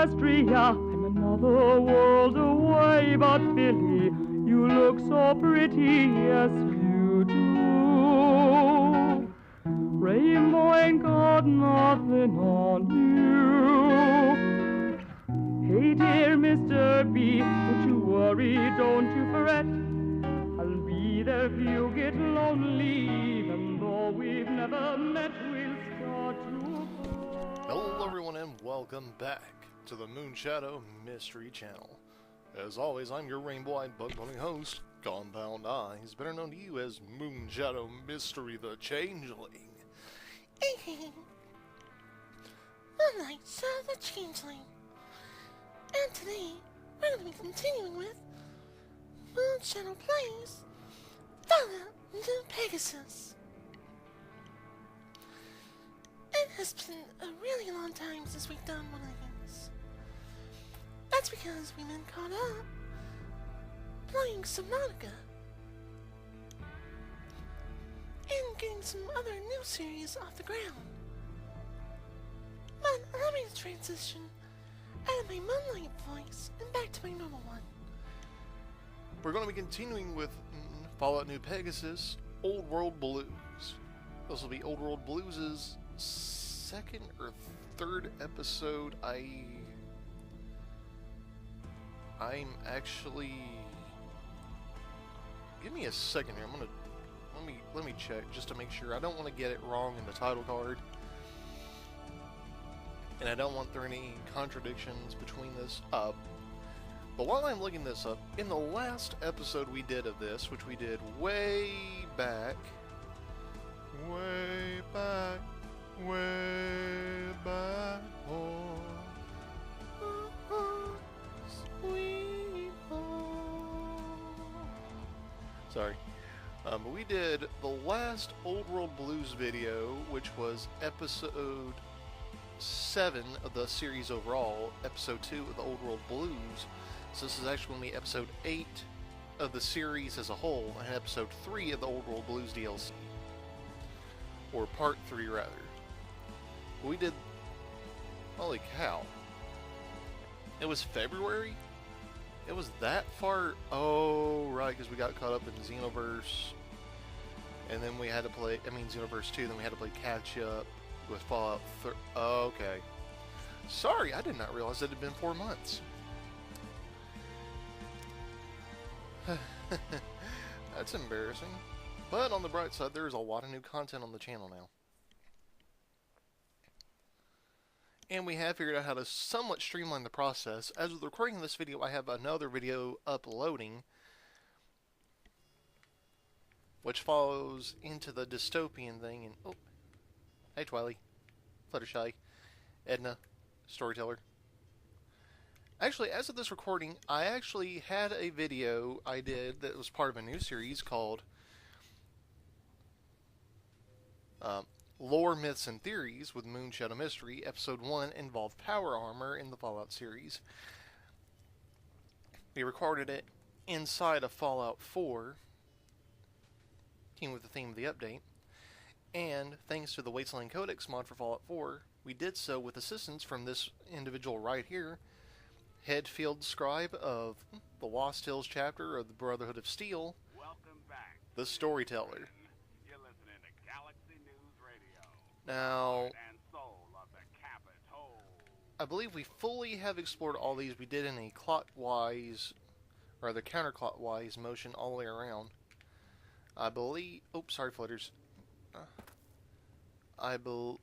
Equestria. I'm another world away, but Billy, you look so pretty, yes you do. Rainbow ain't got nothing on you. Hey dear Mr. B, don't you worry, don't you fret. I'll be there if you get lonely, even though we've never met, we'll start to cry. Hello everyone and welcome back to the Moonshadow Mystery channel. As always, I'm your rainbow-eyed bug-hunting host, Compound Eyes, better known to you as Moonshadow Mystery the Changeling. Alright, so the Changeling. And today, we're going to be continuing with Moonshadow Plays Fallout New Pegasus. It has been a really long time since we've done one of these. That's because we've been caught up playing Subnautica and getting some other new series off the ground. But allow me to transition out of my Moonlight voice and back to my normal one. We're going to be continuing with Fallout New Pegasus, Old World Blues. This will be Old World Blues' second or third episode. I'm actually... Give me a second here. I'm gonna let me check just to make sure. I don't want to get it wrong in the title card, and I don't want there any contradictions between this. But while I'm looking this up, in the last episode we did of this, which we did way back, oh, Sweet home. sorry. We did the last Old World Blues video, which was episode 7 of the series overall, episode 2 of the Old World Blues. So this is actually going to be episode 8 of the series as a whole, and episode 3 of the Old World Blues DLC. Or part 3, rather. We did... Holy cow. It was February? It was that far... Oh, right, because we got caught up in Xenoverse. And then we had to play... Xenoverse 2, then we had to play catch up with Fallout 3. Oh, okay. Sorry, I did not realize it had been 4 months. That's embarrassing. But on the bright side, there is a lot of new content on the channel now. And we have figured out how to somewhat streamline the process. As with recording this video, I have another video uploading, which follows into the dystopian thing. And oh, hey Twiley, Fluttershy, Edna, Storyteller. Actually, as of this recording, I actually had a video I did that was part of a new series called Lore, Myths, and Theories with Moonshadow Mystery. Episode 1 involved power armor in the Fallout series. We recorded it inside of Fallout 4, team with the theme of the update. And thanks to the Wasteland Codex mod for Fallout 4, we did so with assistance from this individual right here, head field scribe of the Lost Hills chapter of the Brotherhood of Steel, Welcome back, the Storyteller. You're listening to Galaxy News Radio. Now, And soul of the Kkat whole. I believe we fully have explored all these. We did in a clockwise, or the counterclockwise motion all the way around. I believe... Oops, sorry, Flutters. I believe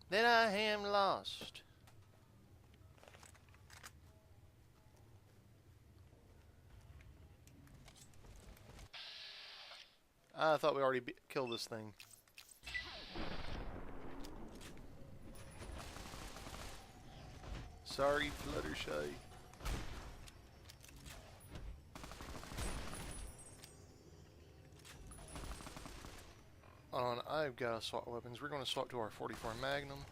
that I am lost. I thought we already killed this thing. Sorry, Fluttershy. On, I've got to swap weapons. We're going to swap to our 44 Magnum.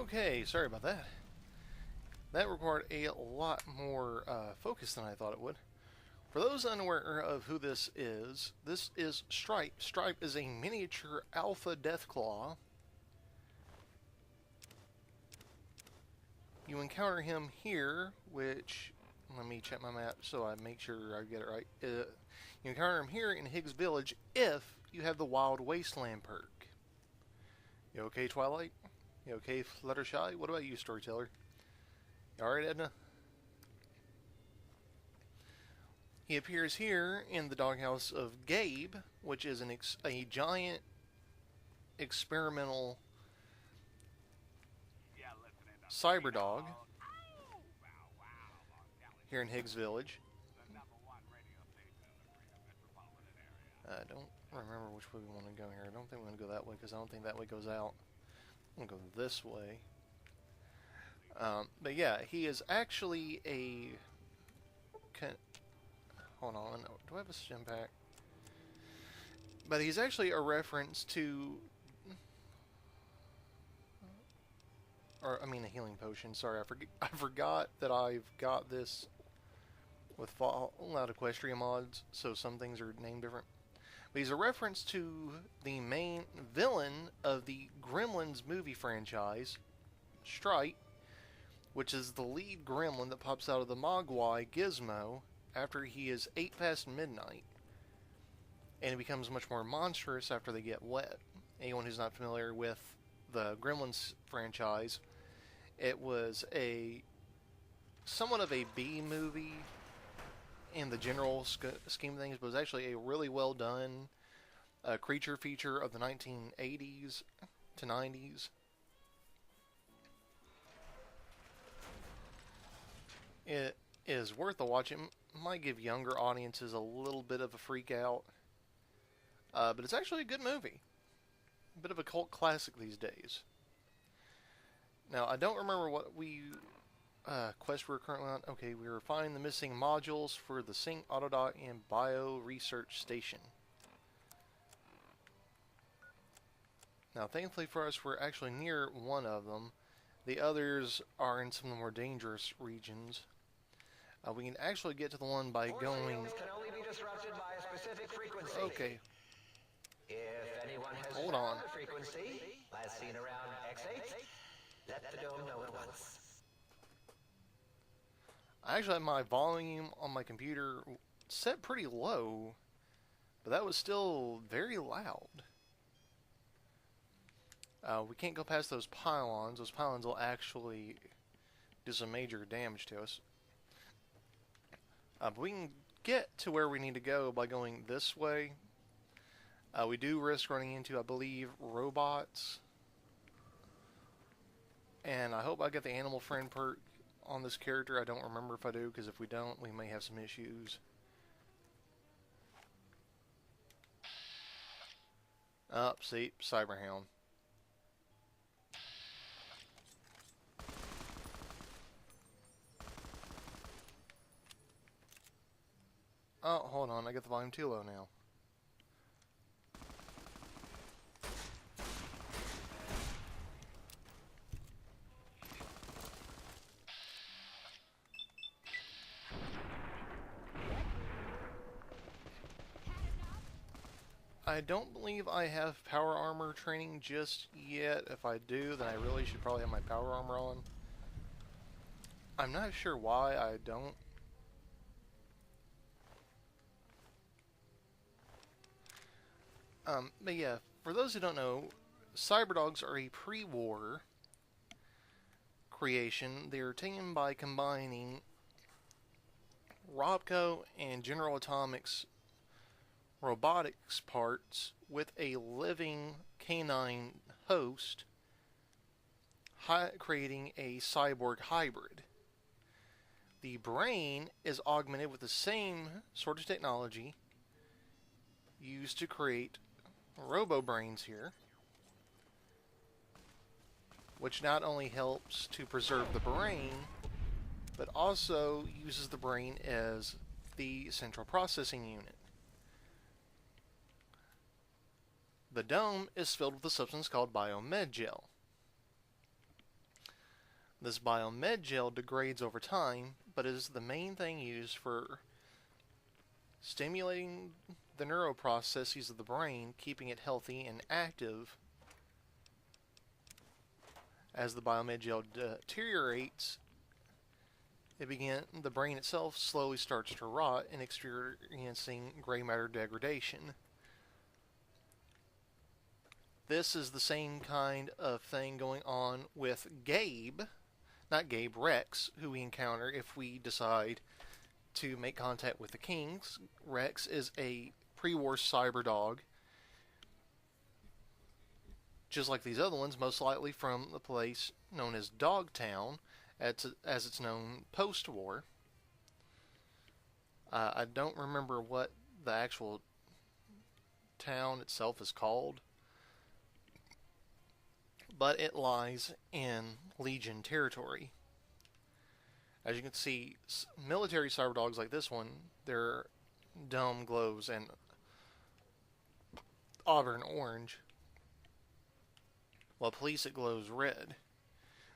Okay, sorry about that. That required a lot more focus than I thought it would. For those unaware of who this is Stripe. Stripe is a miniature alpha Deathclaw. You encounter him here, which, let me check my map so I make sure I get it right. You encounter him here in Higgs Village if you have the Wild Wasteland perk. You okay, Twilight? You okay, Fluttershy? What about you, Storyteller? You alright, Edna? He appears here in the doghouse of Gabe, which is a giant experimental cyber dog here in Higgs Village. I don't remember which way we want to go here. I don't think we want to go that way because I don't think that way goes out. I'm going to go this way. But yeah, he is actually a... Hold on, do I have a stim pack? But he's actually a reference to... Or, I mean a healing potion, sorry, I forgot that I've got this with Fallout Equestria mods, so some things are named different. But he's a reference to the main villain of the Gremlins movie franchise, Stripe, which is the lead gremlin that pops out of the Mogwai gizmo after he is 8 past midnight, and it becomes much more monstrous after they get wet. Anyone who's not familiar with the Gremlins franchise, it was somewhat of a B movie in the general scheme of things, but it was actually a really well done creature feature of the 1980s to 90s. It is worth a watch. It might give younger audiences a little bit of a freak out, but it's actually a good movie. A bit of a cult classic these days. Now, I don't remember what quest we're currently on. Okay, we were finding the missing modules for the Sync, Autodoc, and Bio Research Station. Now, thankfully for us, we're actually near one of them. The others are in some of the more dangerous regions. We can actually get to the one by going... Can only be disrupted by a specific frequency. Okay. If anyone has Hold found on. the frequency, last seen around X8, let the dome know at once. I actually have my volume on my computer set pretty low, but that was still very loud. We can't go past those pylons. Those pylons will actually do some major damage to us. But we can get to where we need to go by going this way. We do risk running into, I believe, robots. And I hope I get the animal friend perk on this character. I don't remember if I do, because if we don't, we may have some issues. See, Cyberhound. Oh, hold on, I got the volume too low now. I don't believe I have power armor training just yet. If I do, then I really should probably have my power armor on. I'm not sure why I don't. But yeah, for those who don't know, Cyberdogs are a pre-war creation. They're taken by combining Robco and General Atomics robotics parts with a living canine host, creating a cyborg hybrid. The brain is augmented with the same sort of technology used to create robo-brains here, which not only helps to preserve the brain, but also uses the brain as the central processing unit. The dome is filled with a substance called biomed gel. This biomed gel degrades over time, but is the main thing used for stimulating the neuroprocesses of the brain, keeping it healthy and active. As the biomed gel deteriorates, the brain itself slowly starts to rot and experiencing gray matter degradation. This is the same kind of thing going on with Gabe, not Gabe, Rex, who we encounter if we decide to make contact with the Kings. Rex is a pre-war cyber dog, just like these other ones, most likely from the place known as Dogtown, as it's known post-war. I don't remember what the actual town itself is called, but it lies in Legion territory. As you can see, military cyber dogs like this one, their dome glows an auburn orange, while police it glows red.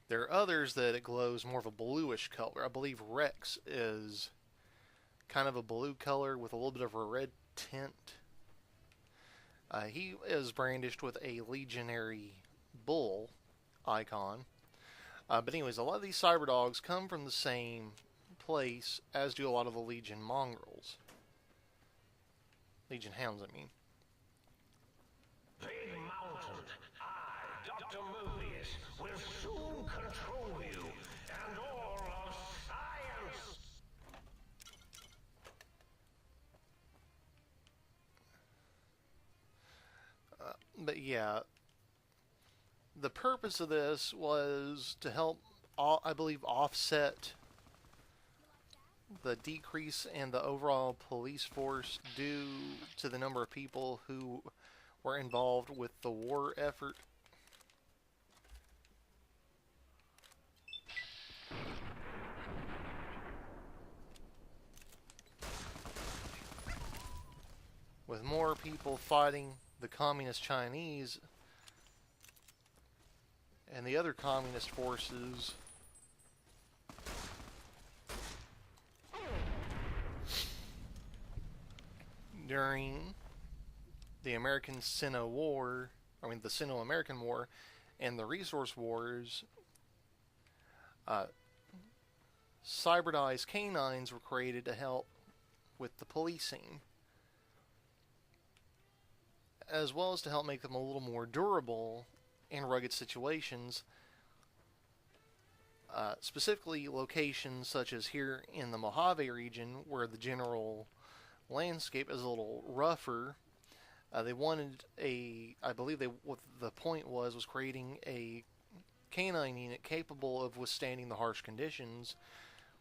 There are others that it glows more of a bluish color. I believe Rex is kind of a blue color with a little bit of a red tint. He is brandished with a legionary bull icon. But anyways, a lot of these cyber dogs come from the same place as do a lot of the Legion mongrels. Legion hounds, I mean. Big Mountain, I, Dr. Mobius, will soon control you and all of science. But yeah, the purpose of this was to help, I believe, offset the decrease in the overall police force due to the number of people who were involved with the war effort. With more people fighting the communist Chinese and the other communist forces during the American Sino War, the Sino-American War and the Resource Wars, cybernized canines were created to help with the policing, as well as to help make them a little more durable in rugged situations, specifically locations such as here in the Mojave region, where the general landscape is a little rougher. They wanted I believe what the point was creating a canine unit capable of withstanding the harsh conditions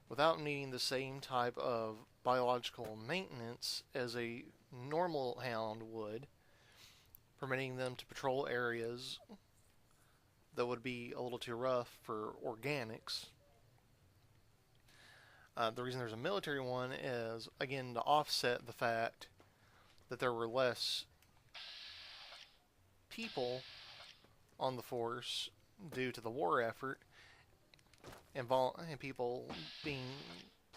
without needing the same type of biological maintenance as a normal hound would, permitting them to patrol areas that would be a little too rough for organics. The reason there's a military one is, again, to offset the fact that there were less people on the force due to the war effort, and people being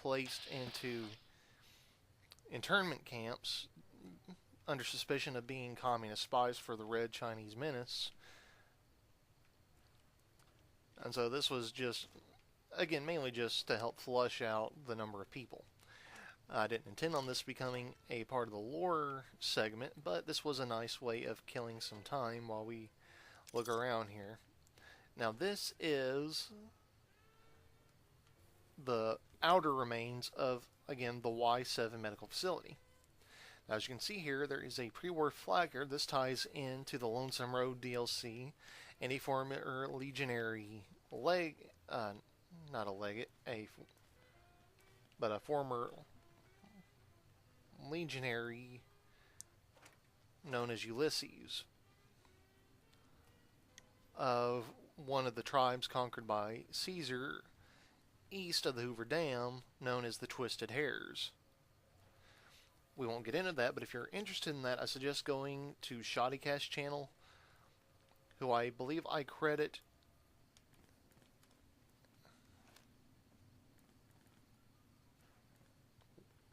placed into internment camps under suspicion of being communist spies for the Red Chinese Menace. And so this was just, again, mainly just to help flush out the number of people. I didn't intend on this becoming a part of the lore segment, but this was a nice way of killing some time while we look around here. Now this is the outer remains of, again, the Y7 medical facility. Now, as you can see here, there is a pre-war flag here. This ties into the Lonesome Road DLC and a former legionary a former legionary known as Ulysses, of one of the tribes conquered by Caesar east of the Hoover Dam, known as the Twisted Hares. We won't get into that, but if you're interested in that, I suggest going to Shoddycast channel, who I believe I credit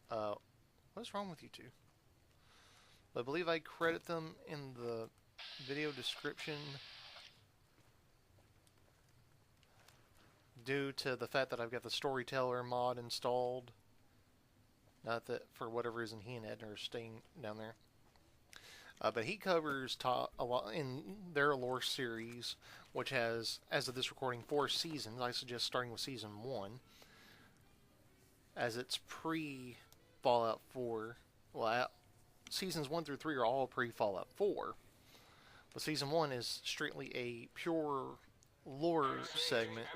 What's wrong with you two? I believe I credit them in the video description due to the fact that I've got the Storyteller mod installed. Not that for whatever reason he and Edna are staying down there. But he covers a lot in their lore series, which has, as of this recording, 4 seasons. I suggest starting with season 1, as it's pre-Fallout 4. Well, seasons 1 through 3 are all pre-Fallout 4. But season 1 is strictly a pure lore segment.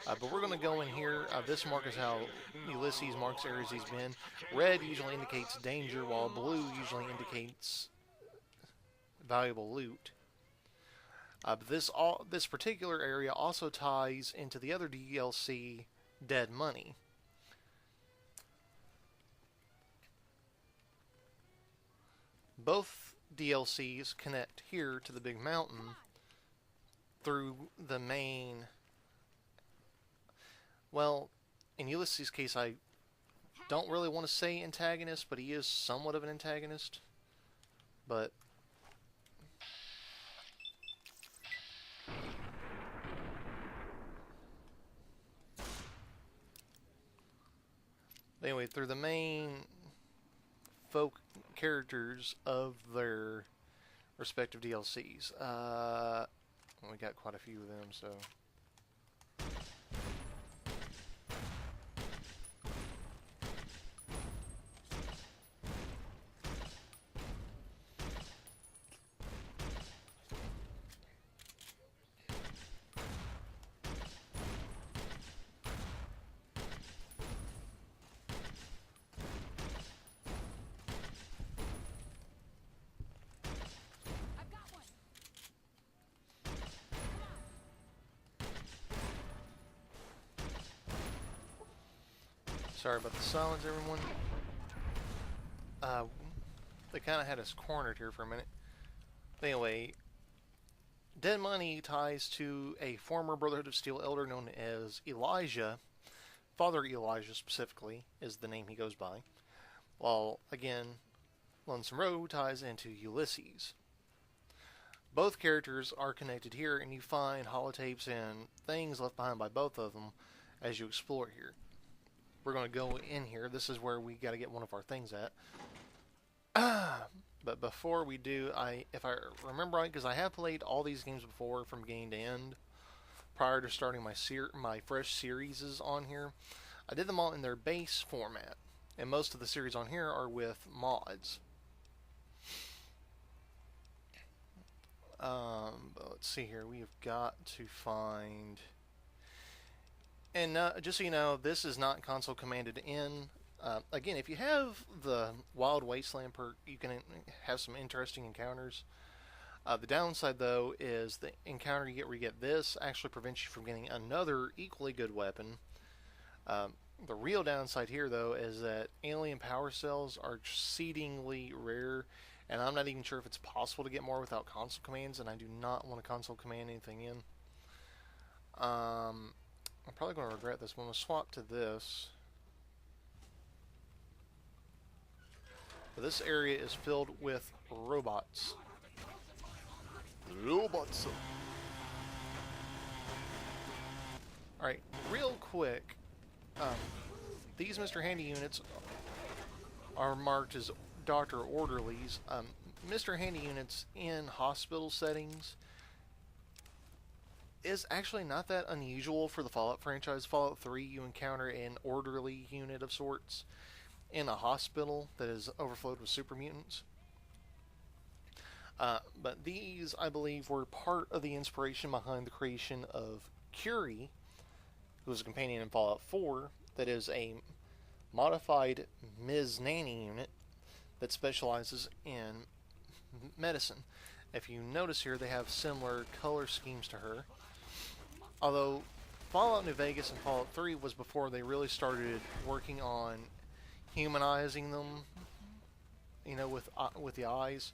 But we're going to go in here. This marks how Ulysses marks areas he's been. Red usually indicates danger, while blue usually indicates valuable loot. But this particular area also ties into the other DLC, Dead Money. Both DLCs connect here to the big mountain through the main... Well, in Ulysses' case, I don't really want to say antagonist, but he is somewhat of an antagonist. But anyway, through the main folk characters of their respective DLCs. We got quite a few of them, so... Sorry about the silence, everyone. They kind of had us cornered here for a minute. But anyway, Dead Money ties to a former Brotherhood of Steel elder known as Elijah. Father Elijah, specifically, is the name he goes by. While, again, Lonesome Road ties into Ulysses. Both characters are connected here, and you find holotapes and things left behind by both of them as you explore here. We're going to go in here. This is where we got to get one of our things at. But before we do, if I remember right, because I have played all these games before from beginning to end, prior to starting my fresh series on here, I did them all in their base format. And most of the series on here are with mods. But let's see here. We have got to find... And just so you know, this is not console commanded in. Again, if you have the Wild Wasteland perk, you can have some interesting encounters. The downside, though, is the encounter you get where you get this actually prevents you from getting another equally good weapon. The real downside here, though, is that alien power cells are exceedingly rare, and I'm not even sure if it's possible to get more without console commands, and I do not want to console command anything in. I'm probably going to regret this. I'm going to swap to this. But this area is filled with robots. Robots. Alright, real quick. These Mr. Handy units are marked as Dr. Orderlies. Mr. Handy units in hospital settings is actually not that unusual for the Fallout franchise. Fallout 3, you encounter an orderly unit of sorts in a hospital that is overflowed with super mutants. But these, I believe, were part of the inspiration behind the creation of Curie, who was a companion in Fallout 4, that is a modified Ms. Nanny unit that specializes in medicine. If you notice here, they have similar color schemes to her. Although Fallout New Vegas and Fallout 3 was before they really started working on humanizing them, you know, with the eyes.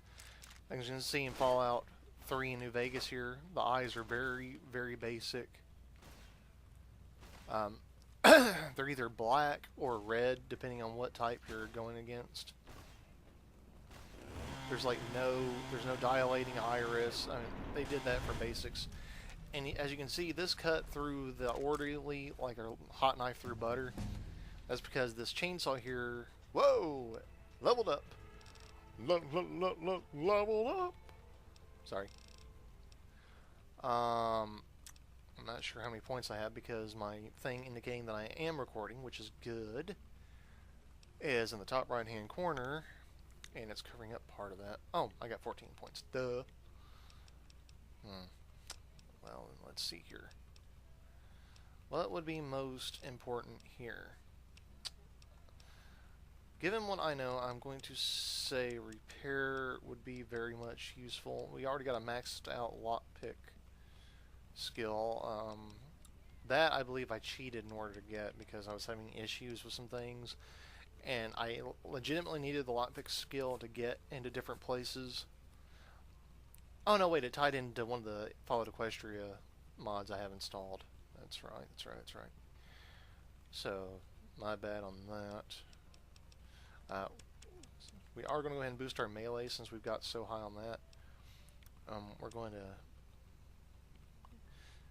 As you can see in Fallout 3 and New Vegas here, the eyes are very, very basic. they're either black or red, depending on what type you're going against. There's no dilating iris. I mean, they did that for basics. And as you can see, this cut through the orderly like a hot knife through butter. That's because this chainsaw here, whoa, leveled up. Leveled up. Sorry. I'm not sure how many points I have because my thing indicating that I am recording, which is good, is in the top right hand corner, and it's covering up part of that. Oh, I got 14 points. Duh. Well, let's see here. What would be most important here? Given what I know, I'm going to say repair would be very much useful. We already got a maxed out lockpick skill. That I believe I cheated in order to get because I was having issues with some things, and I legitimately needed the lockpick skill to get into different places. Oh no, wait, it tied into one of the Followed Equestria mods I have installed. That's right, that's right, that's right. So, my bad on that. We are going to go ahead and boost our melee since we've got so high on that. We're going to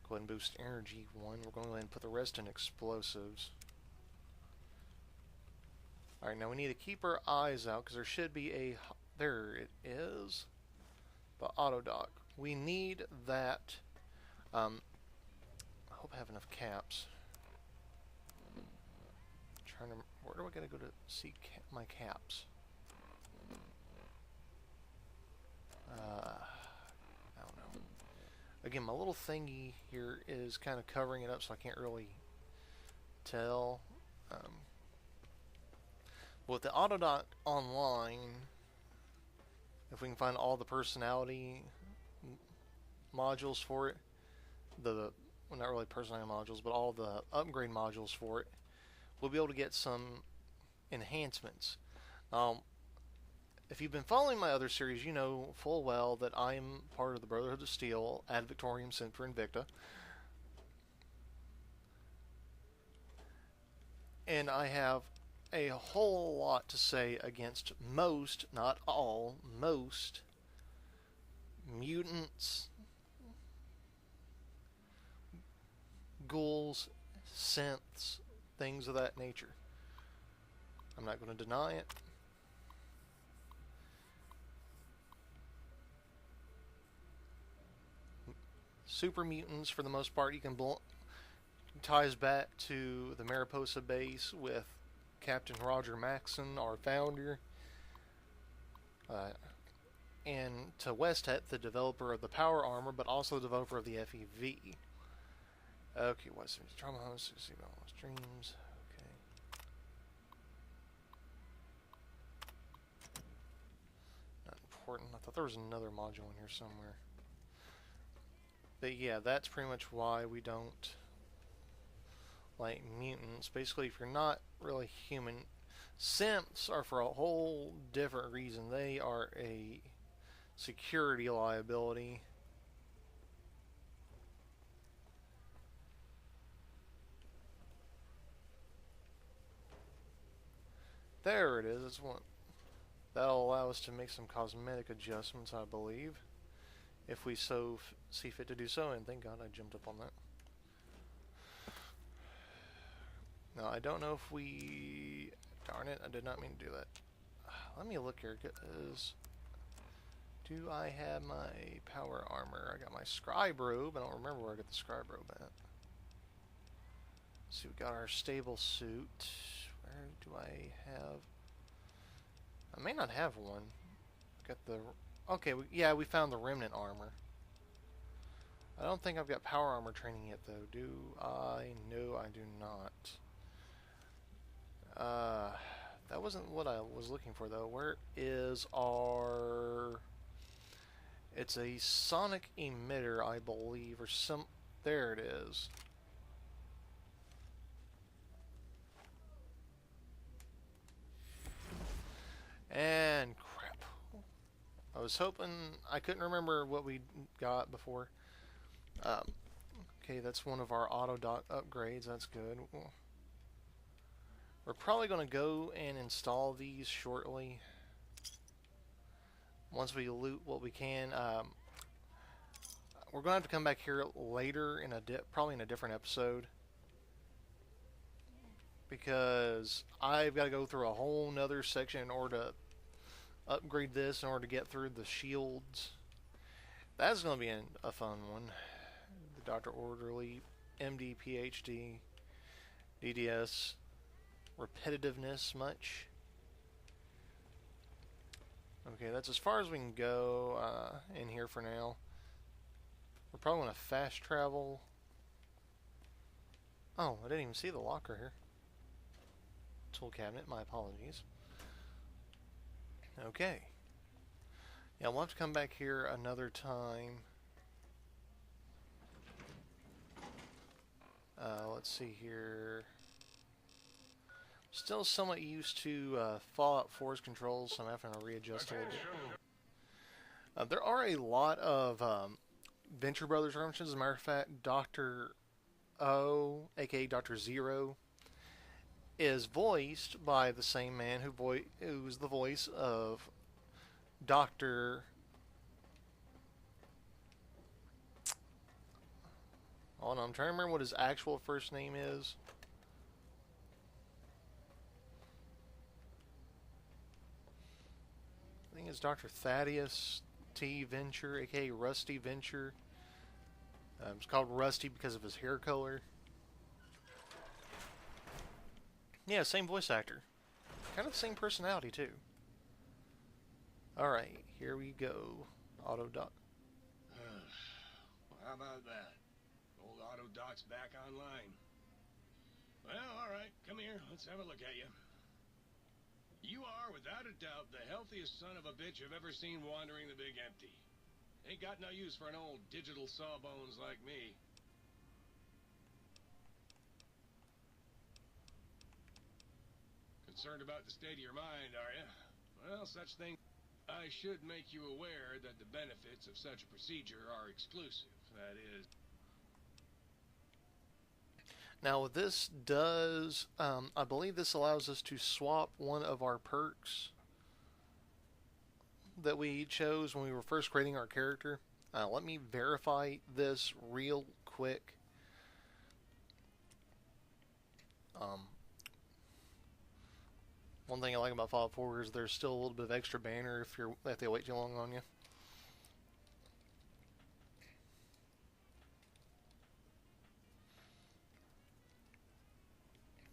go ahead and boost energy 1. We're going to go ahead and put the rest in explosives. Alright, now we need to keep our eyes out because there should be a... There it is. The auto dock. We need that. I hope I have enough caps. Trying to... Where do I gotta go to see my caps? I don't know. Again, my little thingy here is kind of covering it up, so I can't really tell. With the Autodoc online, if we can find all the personality modules for it, well, not really personality modules, but all the upgrade modules for it, we'll be able to get some enhancements. If you've been following my other series, you know full well that I'm part of the Brotherhood of Steel, Ad Victoriam Semper Invicta. And I have a whole lot to say against most, not all, most mutants, ghouls, synths, things of that nature. I'm not going to deny it. Super mutants, for the most part, you can ties back to the Mariposa base with Captain Roger Maxson, our founder, and to Westet, the developer of the power armor, but also the developer of the FEV. Okay, what's this? Trauma homes, streams. Okay. Not important. I thought there was another module in here somewhere. But yeah, that's pretty much why we don't like mutants. Basically, if you're not really human, simps are for a whole different reason. They are a security liability. There it is. It's one that'll allow us to make some cosmetic adjustments, I believe, if we so see fit to do so. And thank God I jumped up on that. Now, I don't know if we... Darn it, I did not mean to do that. Let me look here, because... Do I have my power armor? I got my scribe robe. I don't remember where I got the scribe robe at. So we got our stable suit. Where do I have... I may not have one. Got the... Okay, yeah, we found the remnant armor. I don't think I've got power armor training yet, though. Do I? No, I do not. That wasn't what I was looking for, though. Where is our... It's a sonic emitter, I believe, or some... There it is. And crap. I was hoping... I couldn't remember what we got before. Okay, that's one of our auto dock upgrades. That's good. We're probably going to go and install these shortly. Once we loot what we can. We're going to have to come back here later in probably in a different episode. Because I've got to go through a whole nother section in order to upgrade this in order to get through the shields. That's going to be a fun one. The Dr. Orderly, MD, PhD, DDS, repetitiveness much. Okay, that's as far as we can go in here for now. We're probably going to fast travel. Oh, I didn't even see the locker here. Tool cabinet, my apologies. Okay. Yeah, we'll have to come back here another time. Let's see here. Still somewhat used to Fallout 4's controls, so I'm having to readjust a little bit. There are a lot of Venture Brothers references. As a matter of fact, Dr. O, aka Dr. Zero, is voiced by the same man who's the voice of Dr. Oh no, I'm trying to remember what his actual first name is. I think it's Dr. Thaddeus T. Venture, aka Rusty Venture. It's called Rusty because of his hair color. Yeah, same voice actor. Kind of the same personality, too. Alright, here we go. Autodoc. How about that? Old Autodoc's back online. Well, alright, come here. Let's have a look at you. You are, without a doubt, the healthiest son of a bitch I've ever seen wandering the big empty. Ain't got no use for an old digital sawbones like me. Concerned about the state of your mind, are you? Well, such things... I should make you aware that the benefits of such a procedure are exclusive. That is... Now, this does... I believe this allows us to swap one of our perks that we chose when we were first creating our character. Let me verify this real quick. One thing I like about Fallout 4 is there's still a little bit of extra banner if they wait too long on you.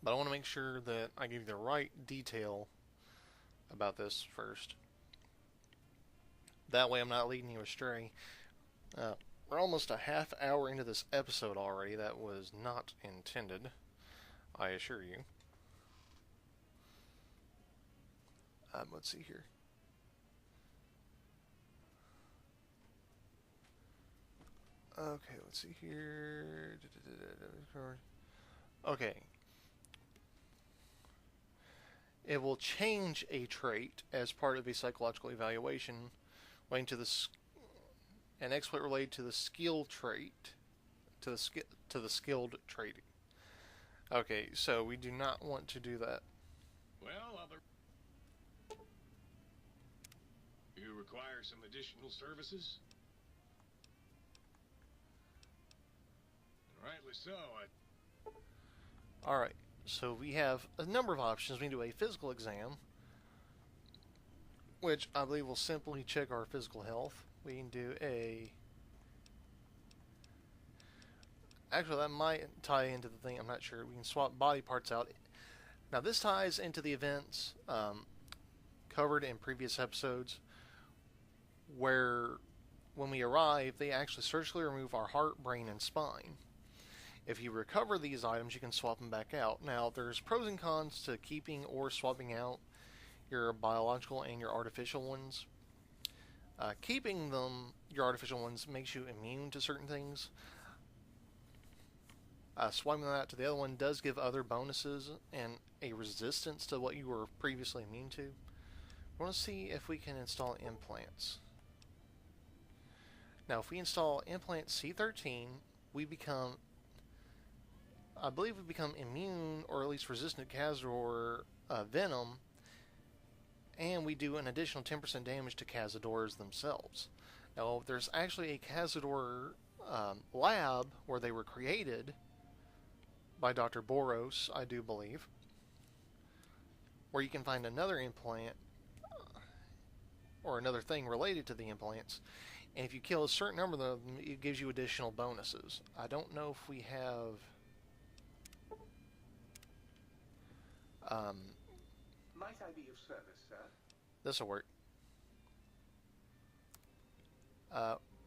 But I want to make sure that I give you the right detail about this first. That way I'm not leading you astray. We're almost a half hour into this episode already. That was not intended, I assure you. Let's see here. Okay, let's see here. Okay. It will change a trait as part of a psychological evaluation relating to an exploit related to the skill trait, to the skilled trait. Okay, so we do not want to do that. Well, you require some additional services? Rightly so. Alright, so we have a number of options. We can do a physical exam, which I believe will simply check our physical health. We can do a... Actually, that might tie into the thing. I'm not sure. We can swap body parts out. Now, this ties into the events covered in previous episodes, where when we arrive, they actually surgically remove our heart, brain, and spine. If you recover these items, you can swap them back out. Now, there's pros and cons to keeping or swapping out your biological and your artificial ones. Keeping them, your artificial ones, makes you immune to certain things. Swapping them out to the other one does give other bonuses and a resistance to what you were previously immune to. We want to see if we can install implants. Now, if we install implant C13, we become I believe we become immune, or at least resistant to Cazador venom, and we do an additional 10% damage to Cazadors themselves. Now, there's actually a Cazador lab where they were created by Dr. Boros, I do believe, where you can find another implant or another thing related to the implants, and if you kill a certain number of them, it gives you additional bonuses. I don't know if we have Might I be of service, sir? this'll work.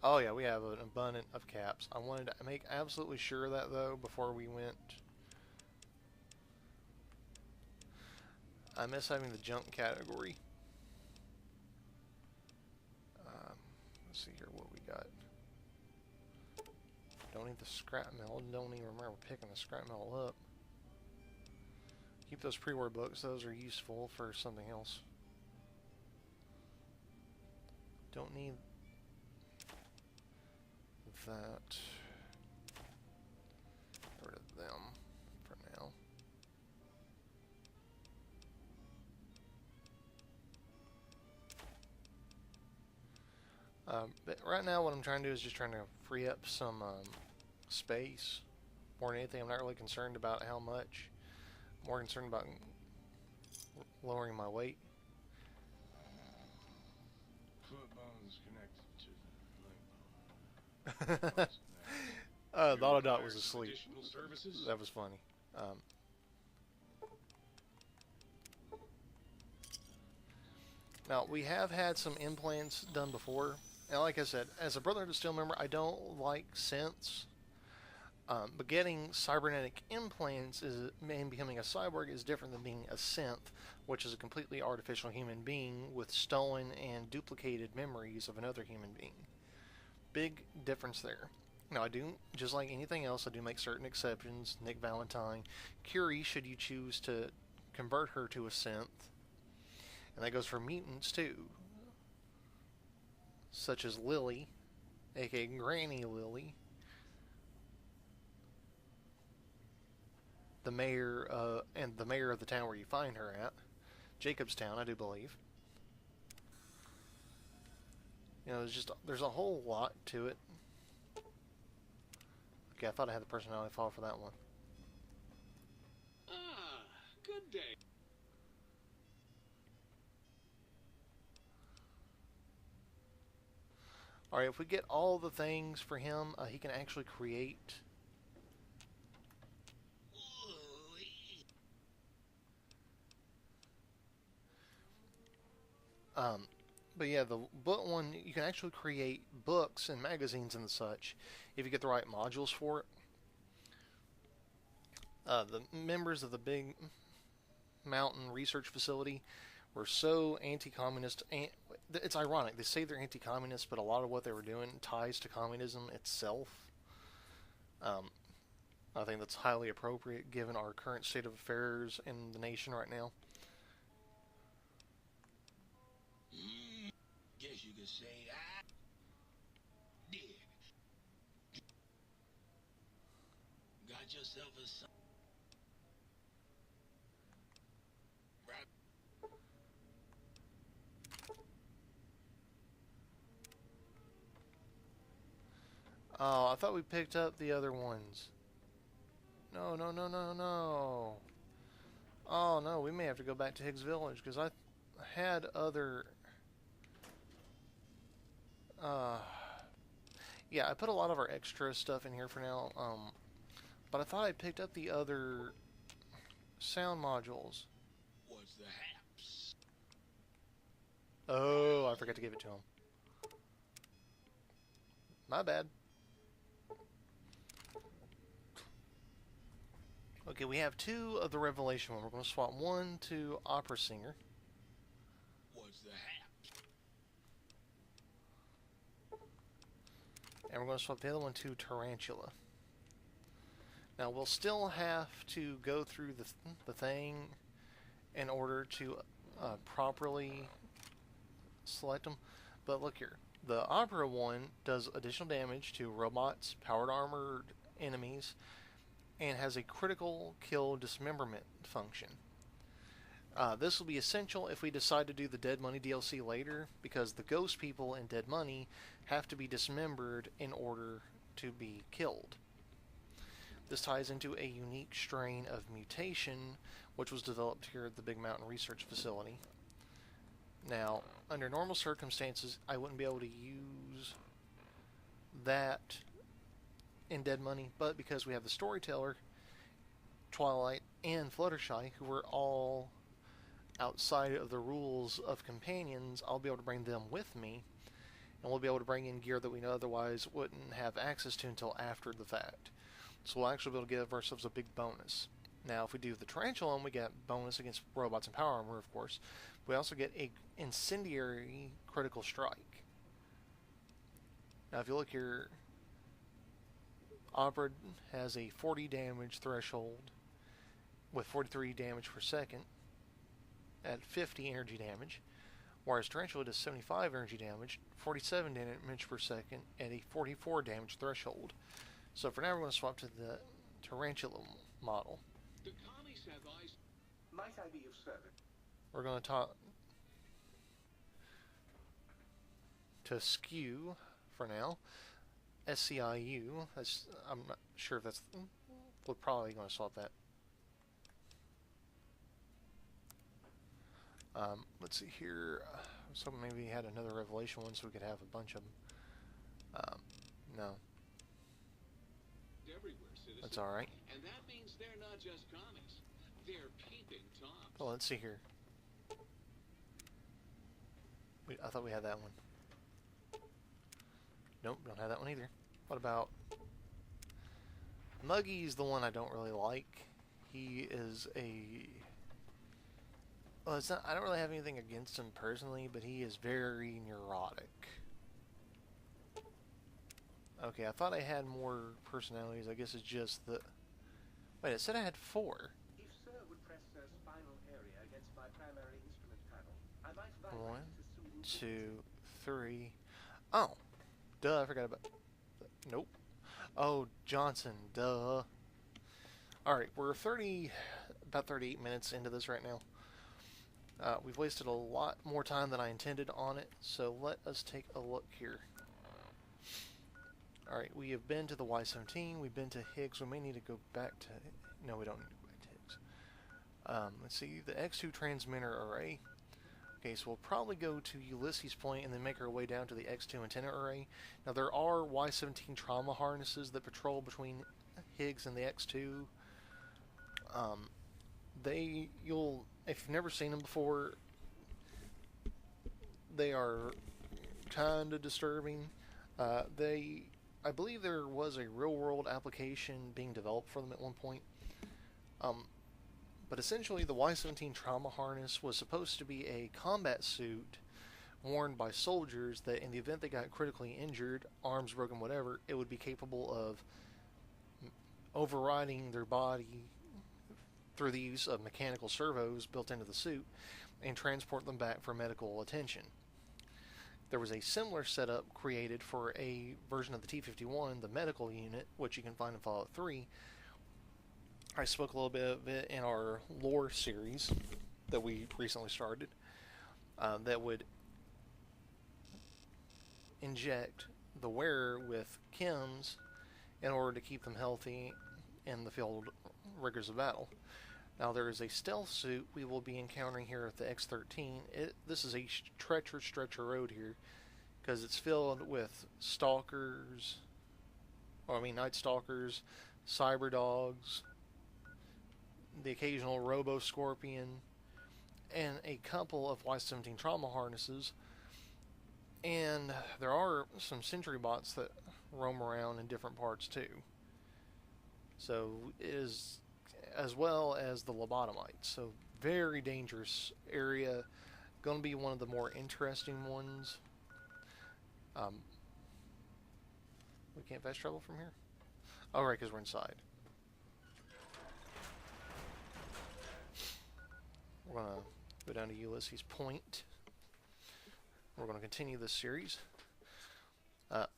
Oh yeah, we have an abundance of caps. I wanted to make absolutely sure of that though before we went. I miss having the junk category. Let's see here what we got. Don't need the scrap metal. Don't even remember picking the scrap metal up. Keep those pre-war books. Those are useful for something else. Don't need that. Get rid of them for now. But right now what I'm trying to do is just trying to free up some space. More than anything, I'm not really concerned about how much. I'm more concerned about lowering my weight. Foot bone's connected to the leg bone. The Autodot was asleep. Additional services? That was funny. Now, we have had some implants done before. And like I said, as a Brotherhood of Steel member, I don't like synths. But getting cybernetic implants and becoming a cyborg is different than being a synth, which is a completely artificial human being with stolen and duplicated memories of another human being. Big difference there. Now, I do, just like anything else, I do make certain exceptions. Nick Valentine, Curie, should you choose to convert her to a synth. And that goes for mutants, too. Such as Lily, aka Granny Lily. The mayor, and the mayor of the town where you find her at. Jacobstown, I do believe. You know, there's a whole lot to it. Okay, I thought I had the personality file for that one. Ah, good day. Alright, if we get all the things for him, he can actually create... but yeah, the book one, you can actually create books and magazines and such if you get the right modules for it. The members of the Big Mountain Research Facility were so anti-communist. It's ironic. They say they're anti-communist, but a lot of what they were doing ties to communism itself. I think that's highly appropriate given our current state of affairs in the nation right now. Guess you could say I did. Got yourself a son. Right. Oh, I thought we picked up the other ones. No, no, no, no, no. Oh, no, we may have to go back to Higgs Village, because I had other... yeah, I put a lot of our extra stuff in here for now, but I thought I picked up the other sound modules. What's the haps? Oh, I forgot to give it to him. My bad. Okay, we have two of the Revelation one. We're going to swap one to Opera Singer. What's the haps? And we're going to swap the other one to Tarantula. Now, we'll still have to go through the thing in order to properly select them. But look here. The Opera one does additional damage to robots, powered armored enemies, and has a critical kill dismemberment function. This will be essential if we decide to do the Dead Money DLC later, because the ghost people in Dead Money have to be dismembered in order to be killed. This ties into a unique strain of mutation which was developed here at the Big Mountain Research Facility. Now, under normal circumstances, I wouldn't be able to use that in Dead Money, but because we have the Storyteller, Twilight, and Fluttershy, who are all outside of the rules of companions, I'll be able to bring them with me, and we'll be able to bring in gear that we otherwise wouldn't have access to until after the fact. So we'll actually be able to give ourselves a big bonus. Now, if we do the Tarantula one, we get bonus against robots and power armor, of course. We also get a incendiary critical strike. Now, if you look here, Opera has a 40 damage threshold with 43 damage per second at 50 energy damage, whereas Tarantula does 75 energy damage, 47 damage per second, and a 44 damage threshold. So for now, we're going to swap to the Tarantula model. The commies have eyes. Might I be of service? We're going to talk to Skew for now. SCIU. I'm not sure if that's. We're probably going to swap that. Let's see here. So maybe we had another Revelation one, so we could have a bunch of them. No. Everywhere, citizen. That's all right. And that means they're not just commies. They're peeping toms. Oh, let's see here. I thought we had that one. Nope, don't have that one either. What about Muggy's the one I don't really like. He is a... Well, it's not, I don't really have anything against him personally, but he is very neurotic. Okay, I thought I had more personalities. I guess it's just the... Wait, it said I had 4. If Sir would press Sir's spinal area against my primary instrument panel, I might vibrate 1, to soothe 2, 3... Oh! Duh, I forgot about... Nope. Oh, Johnson, duh. Alright, we're about 38 minutes into this right now. We've wasted a lot more time than I intended on it, so let us take a look here. Alright, we have been to the Y-17, we've been to Higgs, we may need to go back to... No, we don't need to go back to Higgs. Let's see, the X2 transmitter array. Okay, so we'll probably go to Ulysses Point and then make our way down to the X2 antenna array. Now, there are Y-17 trauma harnesses that patrol between Higgs and the X2. If you've never seen them before, they are kind of disturbing. I believe there was a real-world application being developed for them at one point. But essentially, the Y-17 trauma harness was supposed to be a combat suit worn by soldiers that in the event they got critically injured, arms broken, whatever, it would be capable of overriding their body through the use of mechanical servos built into the suit and transport them back for medical attention. There was a similar setup created for a version of the T-51, the medical unit, which you can find in Fallout 3. I spoke a little bit of it in our lore series that we recently started, that would inject the wearer with chems in order to keep them healthy in the field rigors of battle. Now, there is a stealth suit we will be encountering here at the X-13. This is a treacherous stretch of road here, because it's filled with stalkers, night stalkers, cyber dogs, the occasional robo-scorpion, and a couple of Y-17 trauma harnesses. And there are some sentry bots that roam around in different parts too. So it is, as well as the lobotomites. So very dangerous area. Going to be one of the more interesting ones. We can't fast travel from here? Oh, right, because we're inside. We're going to go down to Ulysses Point. We're going to continue this series.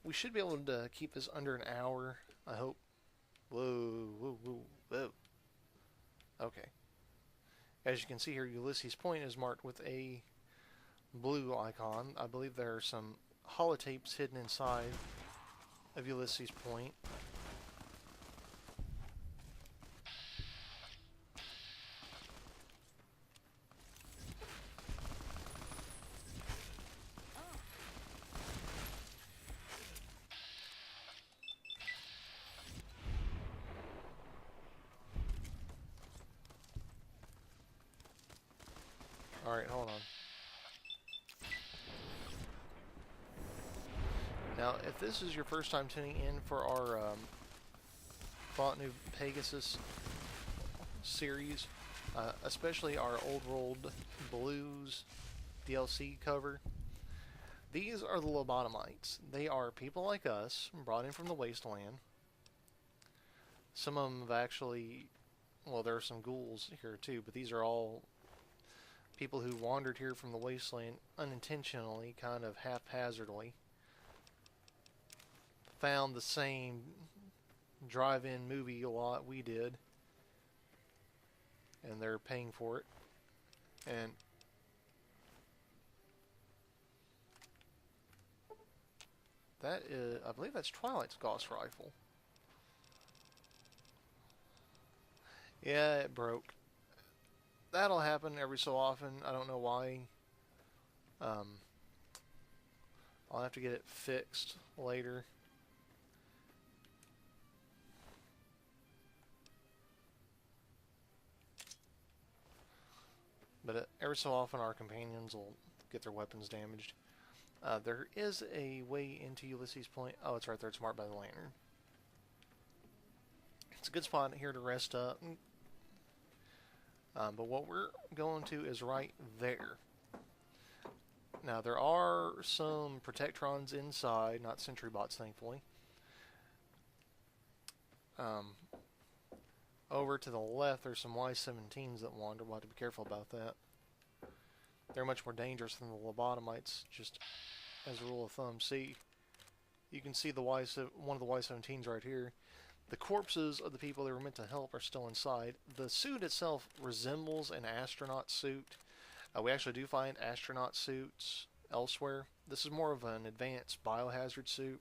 We should be able to keep this under an hour, I hope. Whoa, whoa, whoa, whoa. Okay. As you can see here, Ulysses Point is marked with a blue icon. I believe there are some holotapes hidden inside of Ulysses Point. Alright, hold on. Now, if this is your first time tuning in for our Fought New Pegasus series, especially our Old World Blues DLC cover, these are the lobotomites. They are people like us, brought in from the wasteland. Some of them have actually, well, there are some ghouls here too, but these are all people who wandered here from the wasteland unintentionally, kind of haphazardly. Found the same drive-in movie lot we did, and they're paying for it. And that is, I believe that's Twilight's Gauss rifle. Yeah, it broke. That'll happen every so often. I don't know why. I'll have to get it fixed later. But every so often our companions will get their weapons damaged. There is a way into Ulysses Point. Oh, it's right there. It's marked by the lantern. It's a good spot here to rest up. But what we're going to is right there. Now, there are some Protectrons inside, not sentry bots, thankfully. Over to the left, there's some Y-17s that wander. We'll have to be careful about that. They're much more dangerous than the lobotomites, just as a rule of thumb. See, you can see the one of the Y-17s right here. The corpses of the people they were meant to help are still inside. The suit itself resembles an astronaut suit. We actually do find astronaut suits elsewhere. This is more of an advanced biohazard suit.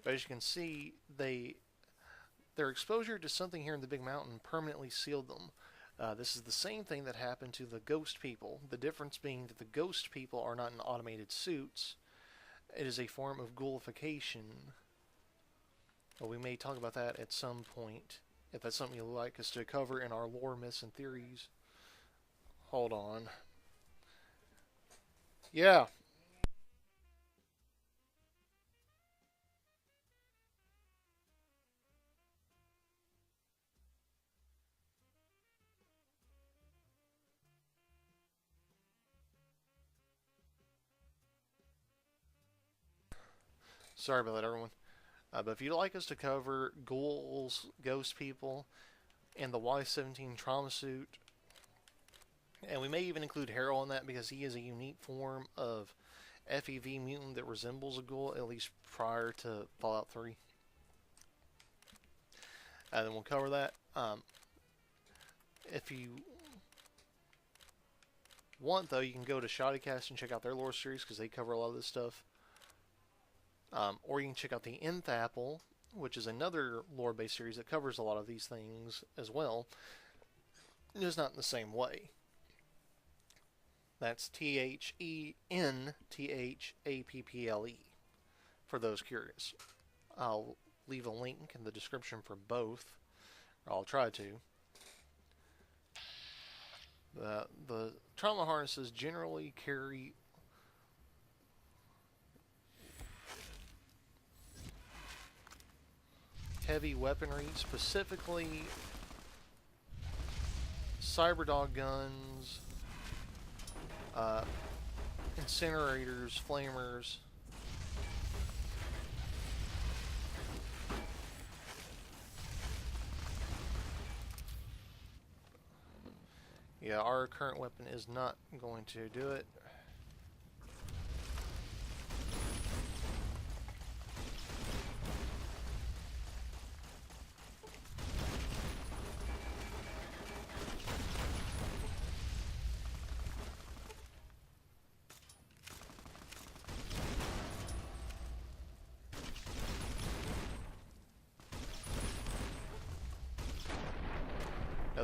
But as you can see, their exposure to something here in the Big Mountain permanently sealed them. This is the same thing that happened to the ghost people. The difference being that the ghost people are not in automated suits. It is a form of ghoulification. Well, we may talk about that at some point, if that's something you'd like us to cover in our lore, myths, and theories. Hold on. Yeah. Sorry about that, everyone. But if you'd like us to cover ghouls, ghost people, and the Y-17 trauma suit, and we may even include Harold in that because he is a unique form of FEV mutant that resembles a ghoul, at least prior to Fallout 3. Then we'll cover that. If you want, though, you can go to Shoddycast and check out their lore series because they cover a lot of this stuff. Or you can check out the Nth Apple, which is another lore-based series that covers a lot of these things as well. Just not in the same way. That's THENTHAPPLE for those curious. I'll leave a link in the description for both. Or I'll try to. The trauma harnesses generally carry heavy weaponry, specifically cyberdog guns, incinerators, flamers. Yeah, our current weapon is not going to do it.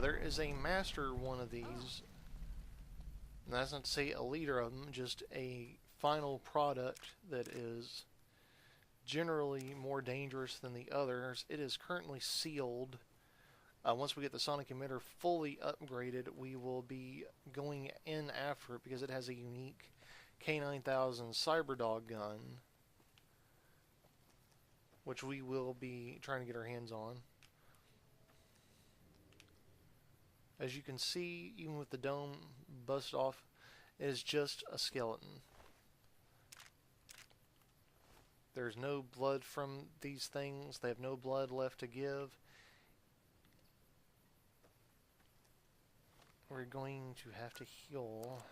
there is a master one of these. And that's not to say a leader of them, just a final product that is generally more dangerous than the others. It is currently sealed. Once we get the sonic emitter fully upgraded, we will be going in after it because it has a unique K9000 Cyberdog gun, which we will be trying to get our hands on. As you can see, even with the dome busted off, it is just a skeleton. There's no blood from these things. They have no blood left to give. We're going to have to heal.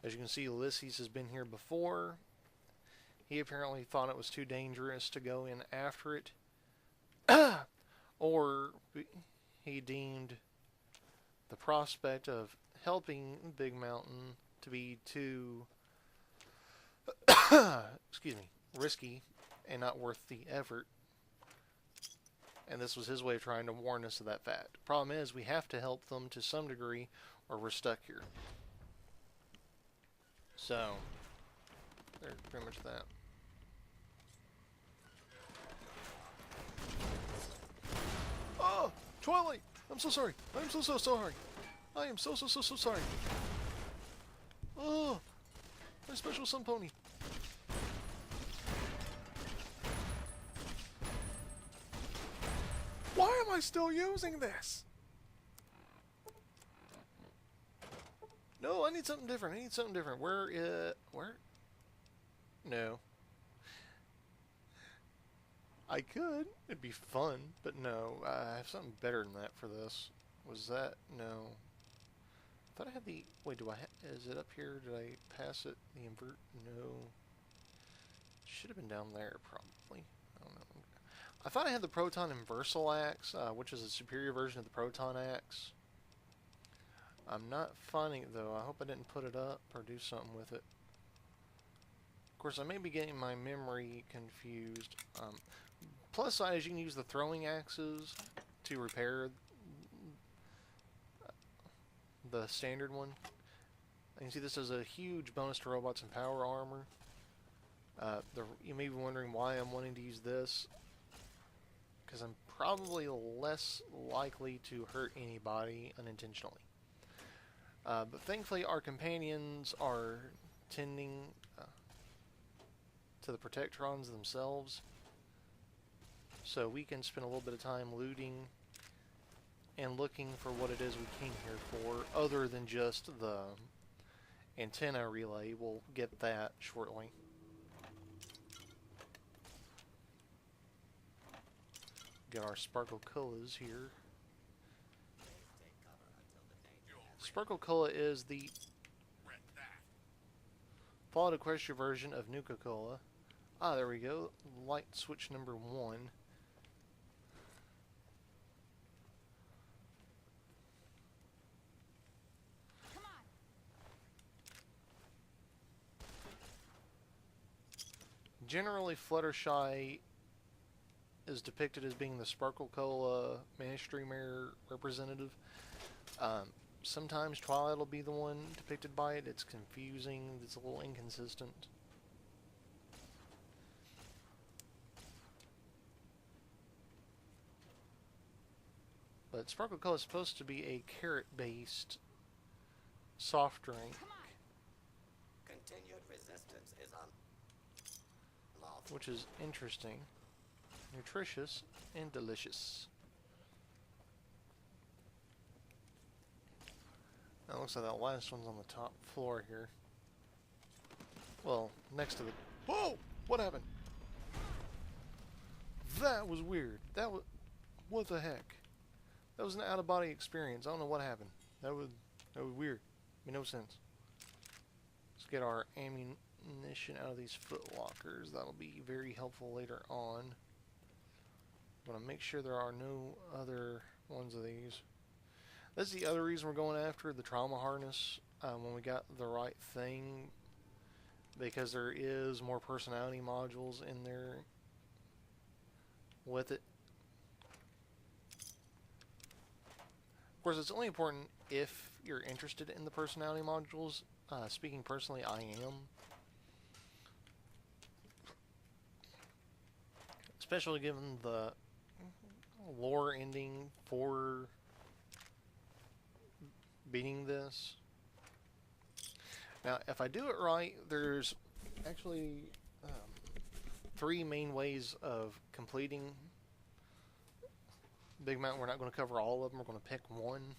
As you can see, Ulysses has been here before. He apparently thought it was too dangerous to go in after it. Or he deemed the prospect of helping Big Mountain to be too excuse me, risky and not worth the effort. And this was his way of trying to warn us of that fact. Problem is, we have to help them to some degree or we're stuck here. So, there's pretty much that. Oh! Twilight! I'm so sorry! I'm so sorry! I am so sorry! Oh! My special sun pony! Why am I still using this? No, I need something different. I need something different. Where? No. I could. It'd be fun, but no. I have something better than that for this. Was that? No. I thought I had the... Wait, do I is it up here? Did I pass it? The invert? No. Should have been down there, probably. I don't know. I thought I had the Proton Inversal Axe, which is a superior version of the Proton Axe. I'm not finding it, though. I hope I didn't put it up or do something with it. Of course, I may be getting my memory confused. Plus side is you can use the throwing axes to repair the standard one. You can see this is a huge bonus to robots and power armor. You may be wondering why I'm wanting to use this. Because I'm probably less likely to hurt anybody unintentionally. But thankfully our companions are tending to the Protectrons themselves. So we can spend a little bit of time looting and looking for what it is we came here for, other than just the antenna relay. We'll get that shortly. Got our Sparkle Cullas here. Sparkle Culla is the followed Equestria version of Nuka-Cola. Ah, there we go. Light switch number 1. Generally, Fluttershy is depicted as being the Sparkle Cola Ministry Mayor representative. Sometimes Twilight will be the one depicted by it. It's confusing. It's a little inconsistent. But Sparkle Cola is supposed to be a carrot-based soft drink. Continued resistance is unlawful. Which is interesting, nutritious, and delicious. Now, looks like that last one's on the top floor here. Well, next to the... Whoa! What happened? That was weird. That was... What the heck? That was an out-of-body experience. I don't know what happened. That was weird. Made no sense. Let's get our ammunition out of these footlockers. That'll be very helpful later on. I want to make sure there are no other ones of these. That's the other reason we're going after the trauma harness. When we got the right thing, because there is more personality modules in there with it. Of course, it's only important if you're interested in the personality modules. Speaking personally, I am. Especially given the lore ending for beating this. Now, if I do it right, there's actually 3 main ways of completing Big Mountain. We're not going to cover all of them. We're going to pick one.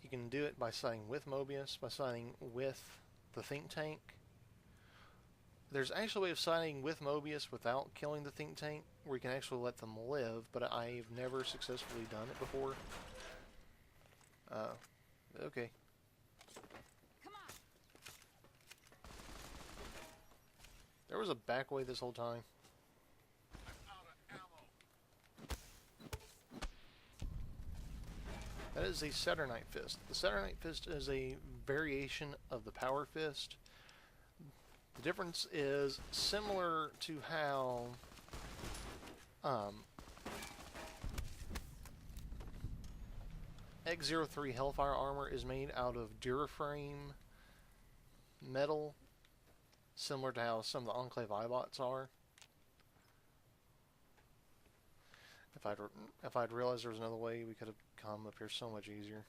You can do it by siding with Mobius, by siding with the think tank. There's actually a way of siding with Mobius without killing the think tank, where you can actually let them live, but I've never successfully done it before. Okay. Come on. There was a back way this whole time. That is a Saturnite Fist. The Saturnite Fist is a variation of the Power Fist. The difference is similar to how X-03 Hellfire armor is made out of Duraframe metal, similar to how some of the Enclave Eyebots are. If I'd realized there was another way, we could have come up here so much easier.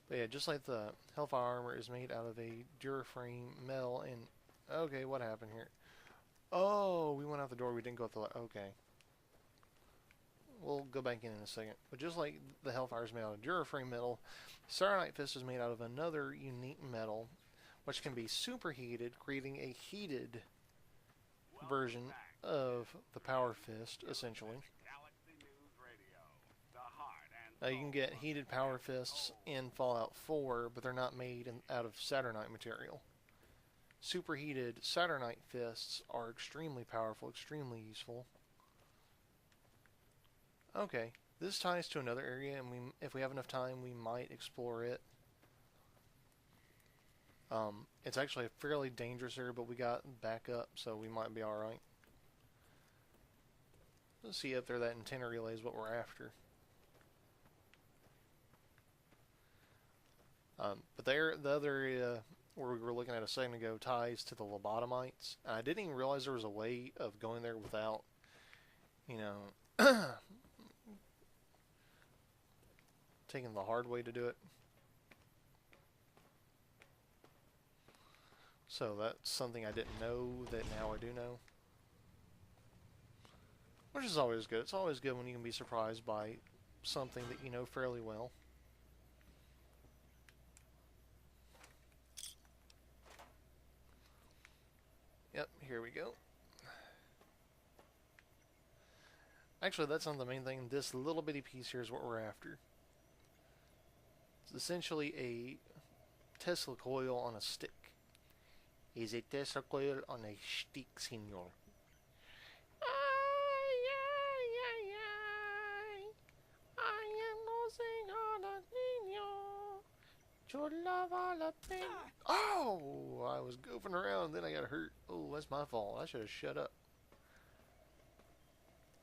But yeah, just like the Hellfire armor is made out of a Duraframe metal, and okay, what happened here? Oh, we went out the door. We didn't go out the okay. We'll go back in a second. But just like the Hellfire is made out of Duraframe metal, Saturnite Fist is made out of another unique metal, which can be superheated, creating a heated version of the Power Fist, essentially. Now you can get heated Power Fists in Fallout 4, but they're not made out of Saturnite material. Superheated Saturnite Fists are extremely powerful, extremely useful. Okay, this ties to another area, and if we have enough time, we might explore it. It's actually a fairly dangerous area, but we got backup, so we might be alright. Let's see if there that antenna relay is what we're after. But the other area where we were looking at a second ago ties to the lobotomites. And I didn't even realize there was a way of going there without, you know, taking the hard way to do it. So that's something I didn't know that now I do know. Which is always good. It's always good when you can be surprised by something that you know fairly well. Yep, here we go. Actually, that's not the main thing. This little bitty piece here is what we're after. It's essentially a Tesla coil on a stick. Is a Tesla coil on a stick, senor. Oh, I was goofing around, then I got hurt. Oh, that's my fault. I should have shut up.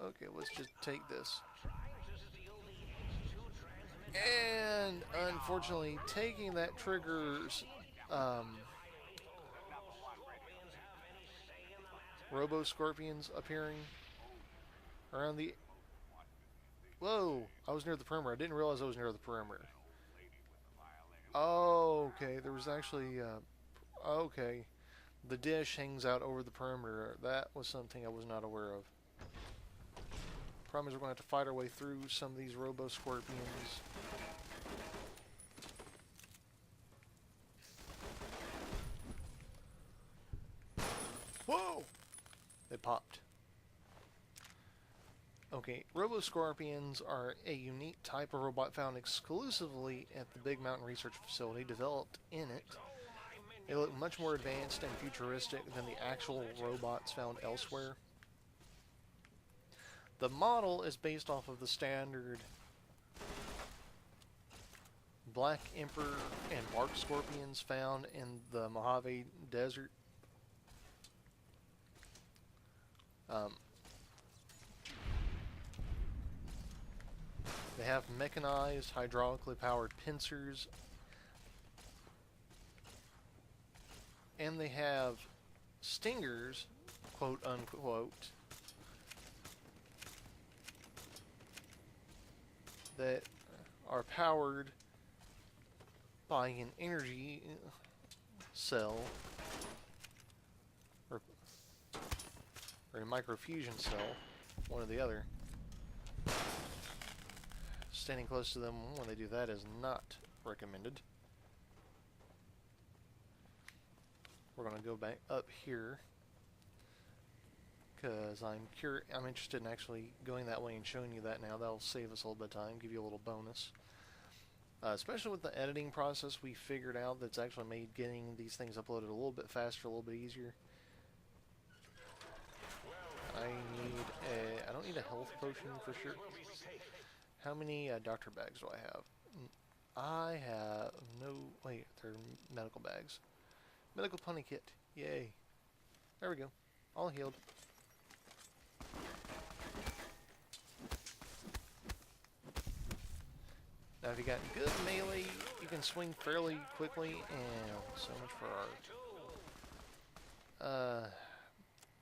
Okay, let's just take this. And unfortunately, taking that triggers Robo Scorpions appearing around the. Whoa! I was near the perimeter. I didn't realize I was near the perimeter. Oh, okay. There was actually. Okay. The dish hangs out over the perimeter. That was something I was not aware of. Problem is, we're going to have to fight our way through some of these Robo Scorpions. Whoa! They popped. Okay, Robo Scorpions are a unique type of robot found exclusively at the Big Mountain Research Facility, developed in it. They look much more advanced and futuristic than the actual robots found elsewhere. The model is based off of the standard Black Emperor and Bark Scorpions found in the Mojave Desert. They have mechanized, hydraulically powered pincers, and they have stingers, quote unquote, that are powered by an energy cell or a microfusion cell, one or the other. Standing close to them when they do that is not recommended. We're going to go back up here because I'm interested in actually going that way and showing you that now. That'll save us a little bit of time, give you a little bonus. Especially with the editing process, we figured out that's actually made getting these things uploaded a little bit faster, a little bit easier. I don't need a health potion for sure. How many doctor bags do I have? I have no, wait, they're medical bags. Medical pony kit, yay. There we go, all healed. Now if you got good melee, you can swing fairly quickly, and so much for our...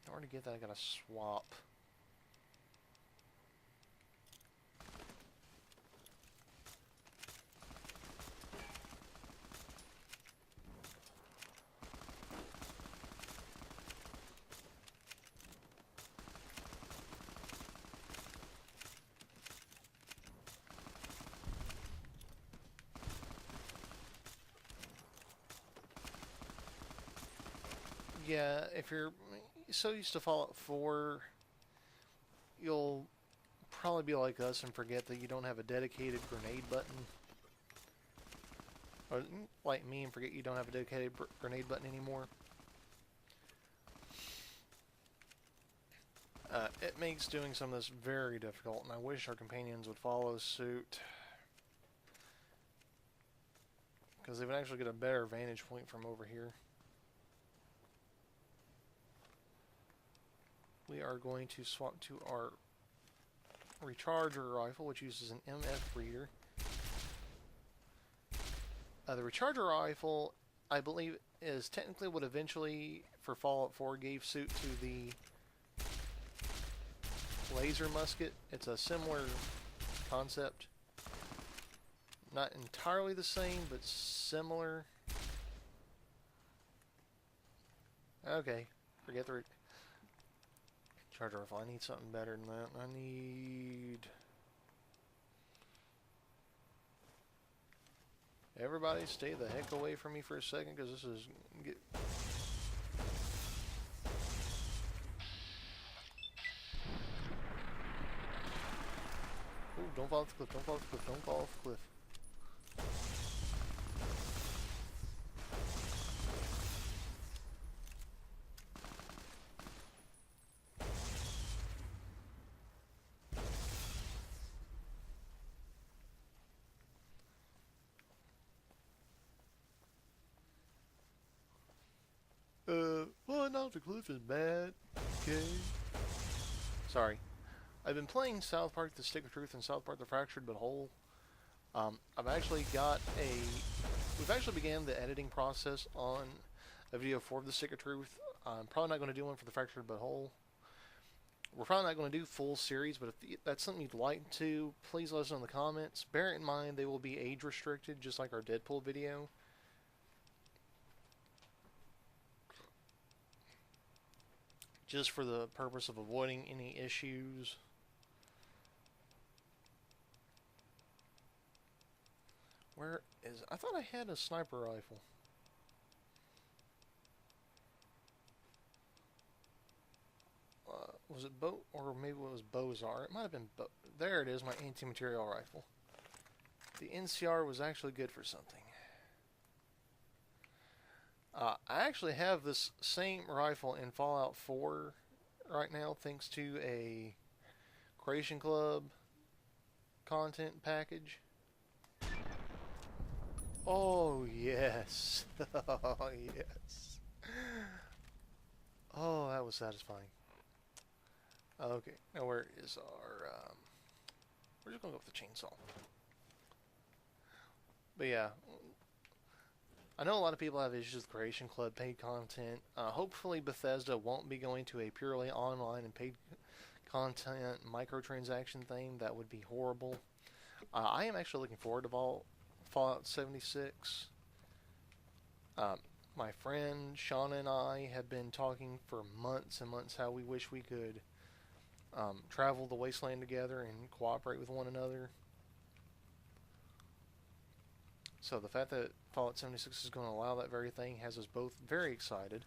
in order to get that I gotta swap. Yeah, if you're so used to Fallout 4, you'll probably be like us and forget that you don't have a dedicated grenade button. Or like me and forget you don't have a dedicated grenade button anymore. It makes doing some of this very difficult, and I wish our companions would follow suit. Because they would actually get a better vantage point from over here. We are going to swap to our recharger rifle, which uses an MF reader. The recharger rifle, I believe, is technically what eventually, for Fallout 4, gave suit to the laser musket. It's a similar concept. Not entirely the same, but similar. Okay, forget the charger rifle. I need something better than that. I need... Everybody stay the heck away from me for a second, because this is... Ooh, don't fall off the cliff, don't fall off the cliff, don't fall off the cliff. Falling off the cliff is bad. Okay. Sorry. I've been playing South Park The Stick of Truth and South Park The Fractured But Whole. I've actually got we've actually began the editing process on a video for The Stick of Truth. I'm probably not going to do one for The Fractured But Whole. We're probably not going to do full series, but if that's something you'd like to, please let us know in the comments. Bear in mind they will be age restricted, just like our Deadpool video. Just for the purpose of avoiding any issues. Where is... I thought I had a sniper rifle. Was it Bo... or maybe it was Bozar. It might have been Bo... There it is, my anti-material rifle. The NCR was actually good for something. I actually have this same rifle in Fallout 4 right now, thanks to a Creation Club content package. Oh, yes. Oh, yes. Oh, that was satisfying. Okay, now where is our... we're just going to go with the chainsaw. But yeah, I know a lot of people have issues with Creation Club paid content. Hopefully Bethesda won't be going to a purely online and paid content microtransaction thing. That would be horrible. I am actually looking forward to Fallout 76. My friend Shauna and I have been talking for months and months how we wish we could travel the wasteland together and cooperate with one another. So the fact that Fallout 76 is going to allow that very thing has us both very excited.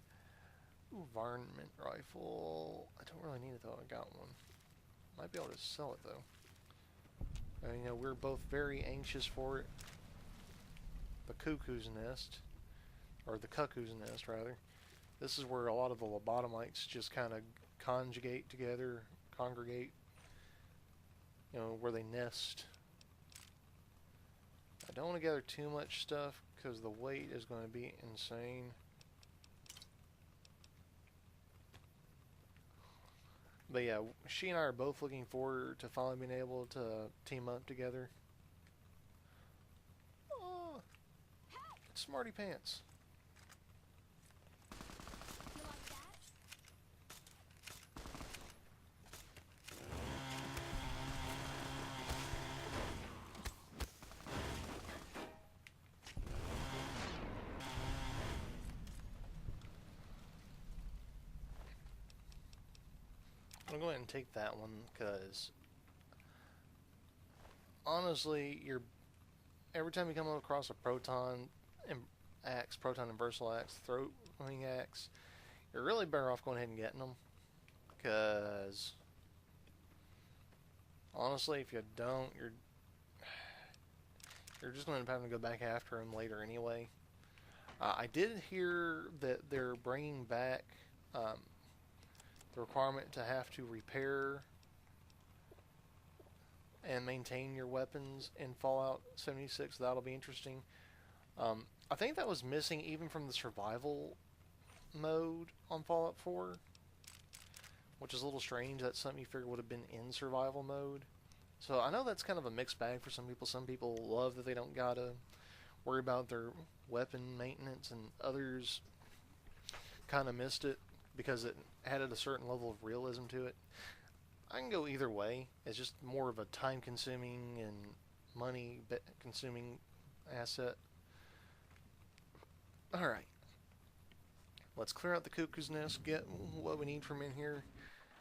Ooh, varmint rifle. I don't really need it though. I got one. Might be able to sell it though. You know, we're both very anxious for it. The cuckoo's nest, or the cuckoo's nest rather. This is where a lot of the lobotomites just kind of congregate. You know, where they nest. I don't want to gather too much stuff because the weight is going to be insane. But yeah, she and I are both looking forward to finally being able to team up together. Oh, it's Smarty Pants. You like that? I'm going to go ahead and take that one because honestly, every time you come across a proton inversal axe, throwing axe, you're really better off going ahead and getting them. Because honestly, if you don't, you're just going to have to go back after him later anyway. I did hear that they're bringing back the requirement to have to repair and maintain your weapons in Fallout 76. That'll be interesting. I think that was missing even from the survival mode on Fallout 4, which is a little strange. That's something you figure would have been in survival mode. So I know that's kind of a mixed bag for some people. Some people love that they don't gotta worry about their weapon maintenance, and others kind of missed it because it added a certain level of realism to it. I can go either way. It's just more of a time-consuming and money-consuming asset. Alright. Let's clear out the cuckoo's nest, get what we need from in here,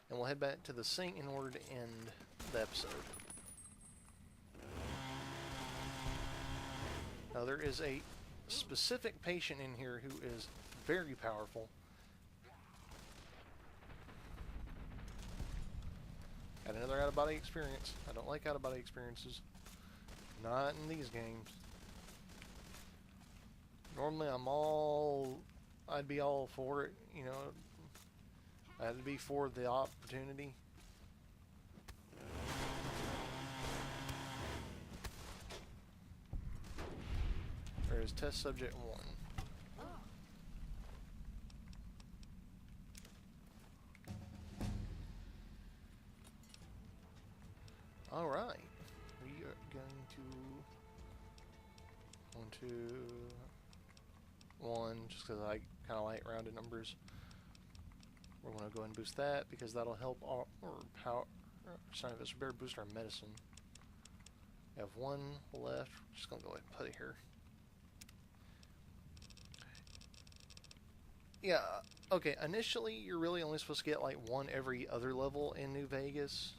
and we'll head back to the sink in order to end the episode. Now there is a specific patient in here who is very powerful. Got another out-of-body experience. I don't like out-of-body experiences. Not in these games. Normally I'd be all for it, you know. I'd be for the opportunity. There's test subject 1. Alright, we are going to 1, 2, 1, just because I kind of like rounded numbers. We're going to go ahead and boost that because that'll help our power. Some of us better boost our medicine. We have 1 left. Just going to go ahead and put it here. Yeah, okay, initially you're really only supposed to get like 1 every other level in New Vegas.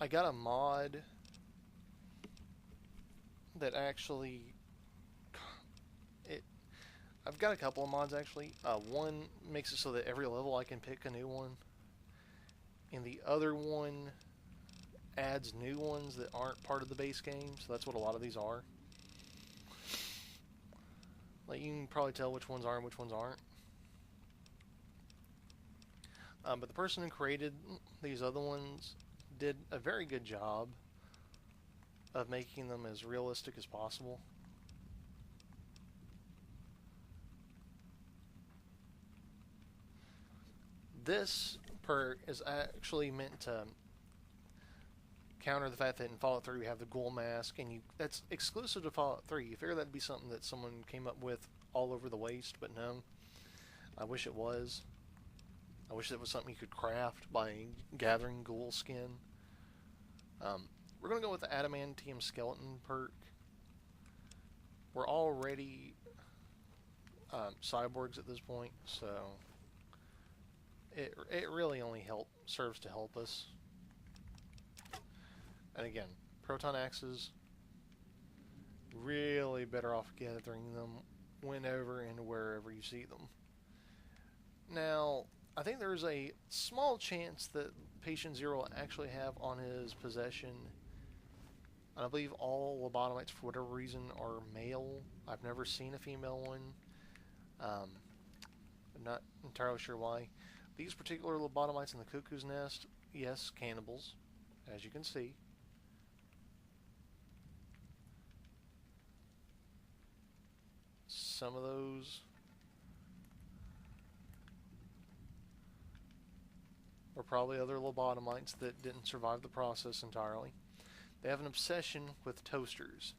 I got a mod that actually I've got a couple of mods actually. One makes it so that every level I can pick a new one, and the other one adds new ones that aren't part of the base game. So that's what a lot of these are. Like, you can probably tell which ones are and which ones aren't. But the person who created these other ones did a very good job of making them as realistic as possible. This perk is actually meant to counter the fact that in Fallout 3 we have the ghoul mask, and that's exclusive to Fallout 3. You figure that'd be something that someone came up with all over the waste, but no. I wish it was. I wish it was something you could craft by gathering ghoul skin. We're going to go with the adamantium skeleton perk. We're already cyborgs at this point, so it really only serves to help us. And again, proton axes, really better off gathering them whenever and wherever you see them. Now, I think there's a small chance that Patient Zero will actually have on his possession, and I believe all lobotomites, for whatever reason, are male. I've never seen a female one. I'm not entirely sure why. These particular lobotomites in the cuckoo's nest, yes, cannibals, as you can see. Some of those are probably other lobotomites that didn't survive the process entirely. They have an obsession with toasters.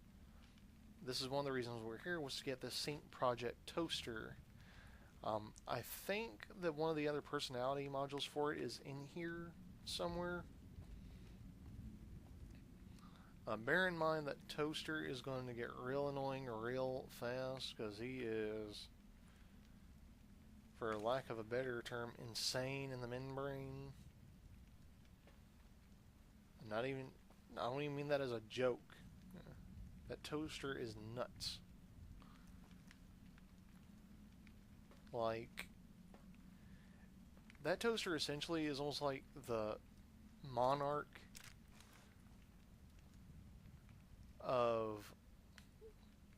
This is one of the reasons we're here, was to get the Sync Project toaster. I think that one of the other personality modules for it is in here somewhere. Bear in mind that Toaster is going to get real annoying real fast, because he is, for lack of a better term, insane in the membrane. I don't even mean that as a joke. That Toaster is nuts. Like, that Toaster essentially is almost like the monarch of,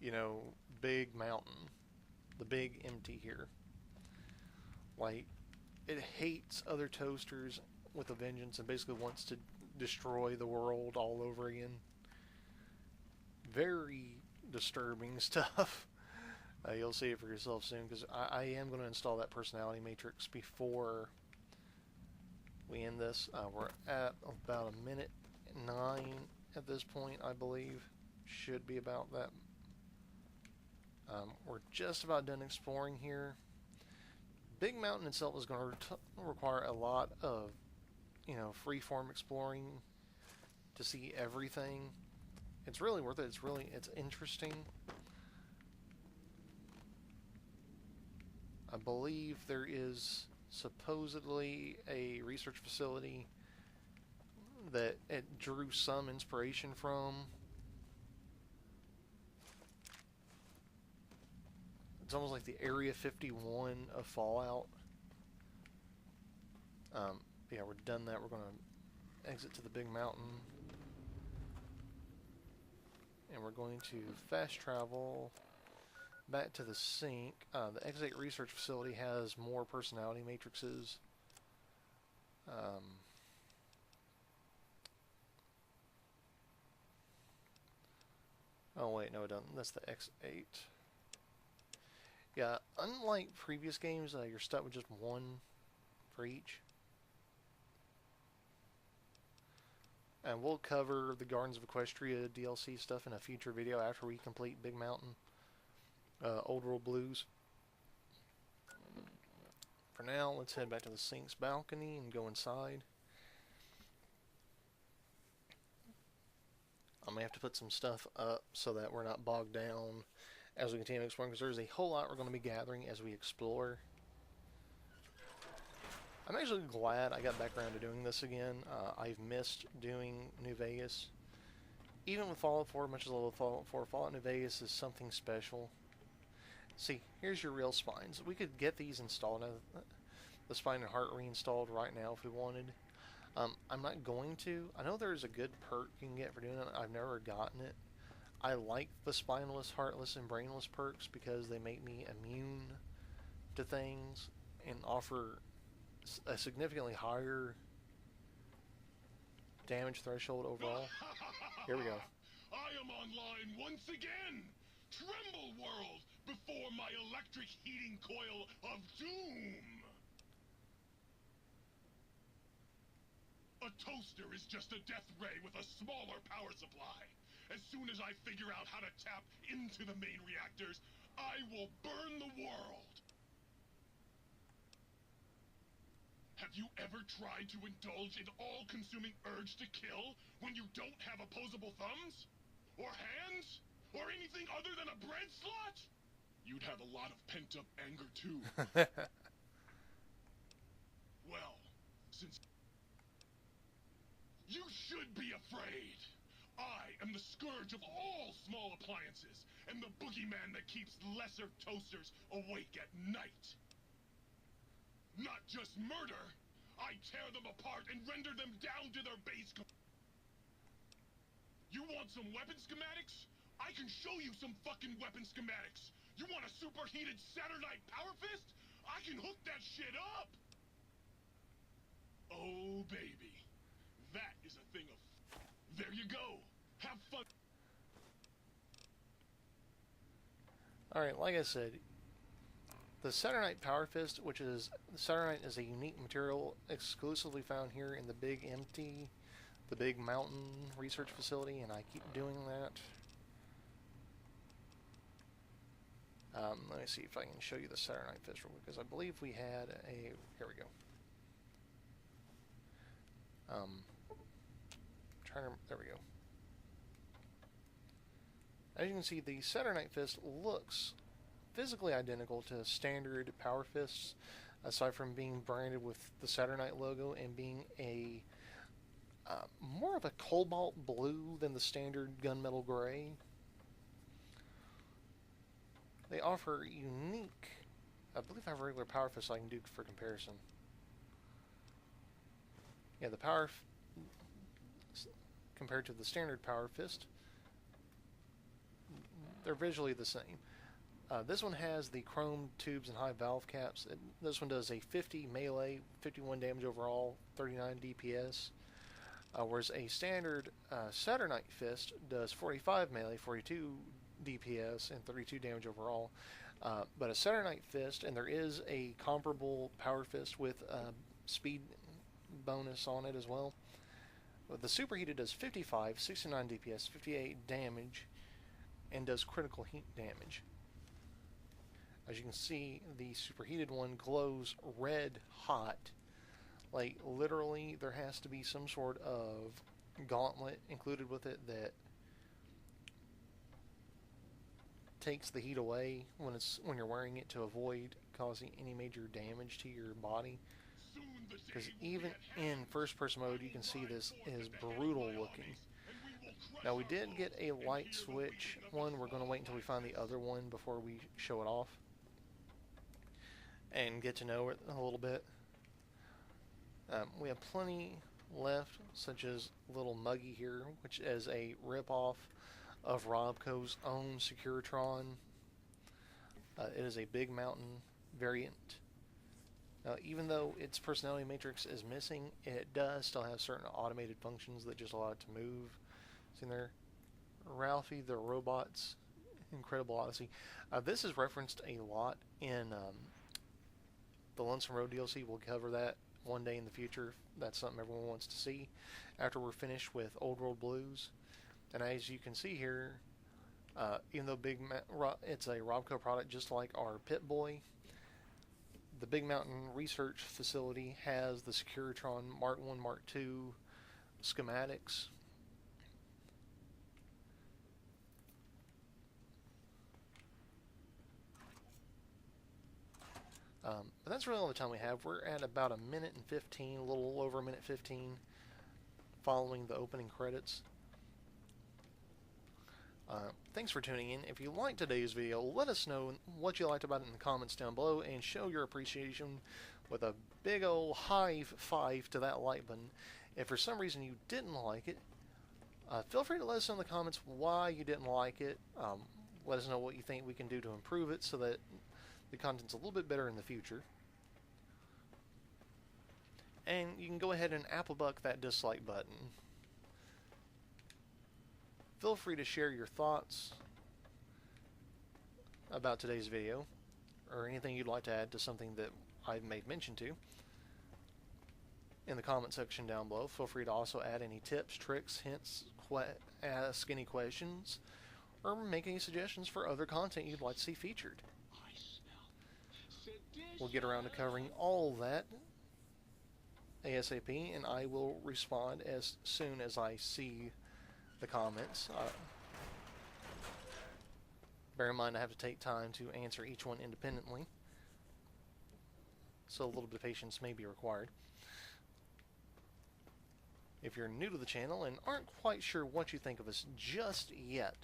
you know, Big Mountain, the big empty here. Like, it hates other toasters with a vengeance and basically wants to destroy the world all over again. Very disturbing stuff. You'll see it for yourself soon, because I am going to install that personality matrix before we end this. We're at about 1:09 at this point, I believe. Should be about that. We're just about done exploring here. Big Mountain itself is going to require a lot of, you know, freeform exploring to see everything. It's really worth it. It's interesting. I believe there is supposedly a research facility that it drew some inspiration from. It's almost like the Area 51 of Fallout. Yeah, we're done that. We're going to exit to the Big Mountain. And we're going to fast travel back to the sink. The X8 research facility has more personality matrices. Oh wait, no it doesn't. That's the X8. Yeah, unlike previous games, you're stuck with just one for each. And we'll cover the Gardens of Equestria DLC stuff in a future video after we complete Big Mountain. Old World Blues. For now, let's head back to the sink's balcony and go inside. I may have to put some stuff up so that we're not bogged down as we continue exploring, because there's a whole lot we're going to be gathering as we explore. I'm actually glad I got back around to doing this again. I've missed doing New Vegas. Even with Fallout 4, much as I love Fallout 4, Fallout New Vegas is something special. See, here's your real spines. We could get these installed, the spine and heart reinstalled right now if we wanted. I'm not going to. I know there's a good perk you can get for doing it. I've never gotten it. I like the spineless, heartless, and brainless perks because they make me immune to things and offer a significantly higher damage threshold overall. Here we go. I am online once again! Tremble, world, before my electric heating coil of doom! A toaster is just a death ray with a smaller power supply. As soon as I figure out how to tap into the main reactors, I will burn the world! Have you ever tried to indulge in all-consuming urge to kill when you don't have opposable thumbs? Or hands? Or anything other than a bread slot? You'd have a lot of pent-up anger, too. Well, since... You should be afraid! I am the scourge of all small appliances, and the boogeyman that keeps lesser toasters awake at night. Not just murder, I tear them apart and render them down to their base. You want some weapon schematics? I can show you some fucking weapon schematics. You want a superheated Saturnite power fist? I can hook that shit up! Oh, baby. That is a thing of... There you go. Have fun. Alright, like I said, the Saturnite Power Fist, which is... Saturnite is a unique material exclusively found here in the Big Empty, the Big Mountain Research Facility, and I keep doing that. Let me see if I can show you the Saturnite Fist real quick, because I believe we had a... Here we go. There we go. As you can see, the Saturnite Fist looks physically identical to standard Power Fists, aside from being branded with the Saturnite logo and being a more of a cobalt blue than the standard gunmetal gray. They offer unique... I believe I have a regular Power Fist I can do for comparison. Yeah, the Power... compared to the standard Power Fist, they're visually the same. This one has the chrome tubes and high valve caps. This one does a 50 melee, 51 damage overall, 39 DPS. Whereas a standard Saturnite Fist does 45 melee, 42 DPS, and 32 damage overall. But a Saturnite Fist, and there is a comparable Power Fist with speed bonus on it as well. But the Superheated does 55, 69 DPS, 58 damage, and does critical heat damage. As you can see, the Superheated one glows red hot. Like, literally, there has to be some sort of gauntlet included with it that takes the heat away when you're wearing it to avoid causing any major damage to your body. Because even in first-person mode, you can see this is brutal looking. Now, we did get a light switch one. We're going to wait until we find the other one before we show it off and get to know it a little bit. We have plenty left, such as Little Muggy here, which is a rip-off of Robco's own Securitron. It is a Big Mountain variant. Now, even though its personality matrix is missing, it does still have certain automated functions that just allow it to move. See there? Ralphie the Robot's Incredible Odyssey. This is referenced a lot in the Lonesome Road DLC. We'll cover that one day in the future. That's something everyone wants to see after we're finished with Old World Blues. And as you can see here, even though it's a Robco product just like our Pip-Boy, the Big Mountain Research Facility has the Securitron Mark 1, Mark 2 schematics. But that's really all the time we have. We're at about a minute and 15, a little over a minute 15, following the opening credits. Thanks for tuning in. If you liked today's video, let us know what you liked about it in the comments down below, and show your appreciation with a big ol' high five to that like button. If for some reason you didn't like it, Feel free to let us know in the comments why you didn't like it. Let us know what you think we can do to improve it so that the content's a little bit better in the future. And you can go ahead and Applebuck that dislike button. Feel free to share your thoughts about today's video, or anything you'd like to add to something that I've made mention to in the comment section down below. Feel free to also add any tips, tricks, hints, ask any questions, or make any suggestions for other content you'd like to see featured. We'll get around to covering all that ASAP, and I will respond as soon as I see the comments. Bear in mind I have to take time to answer each one independently, so a little bit of patience may be required. If you're new to the channel and aren't quite sure what you think of us just yet,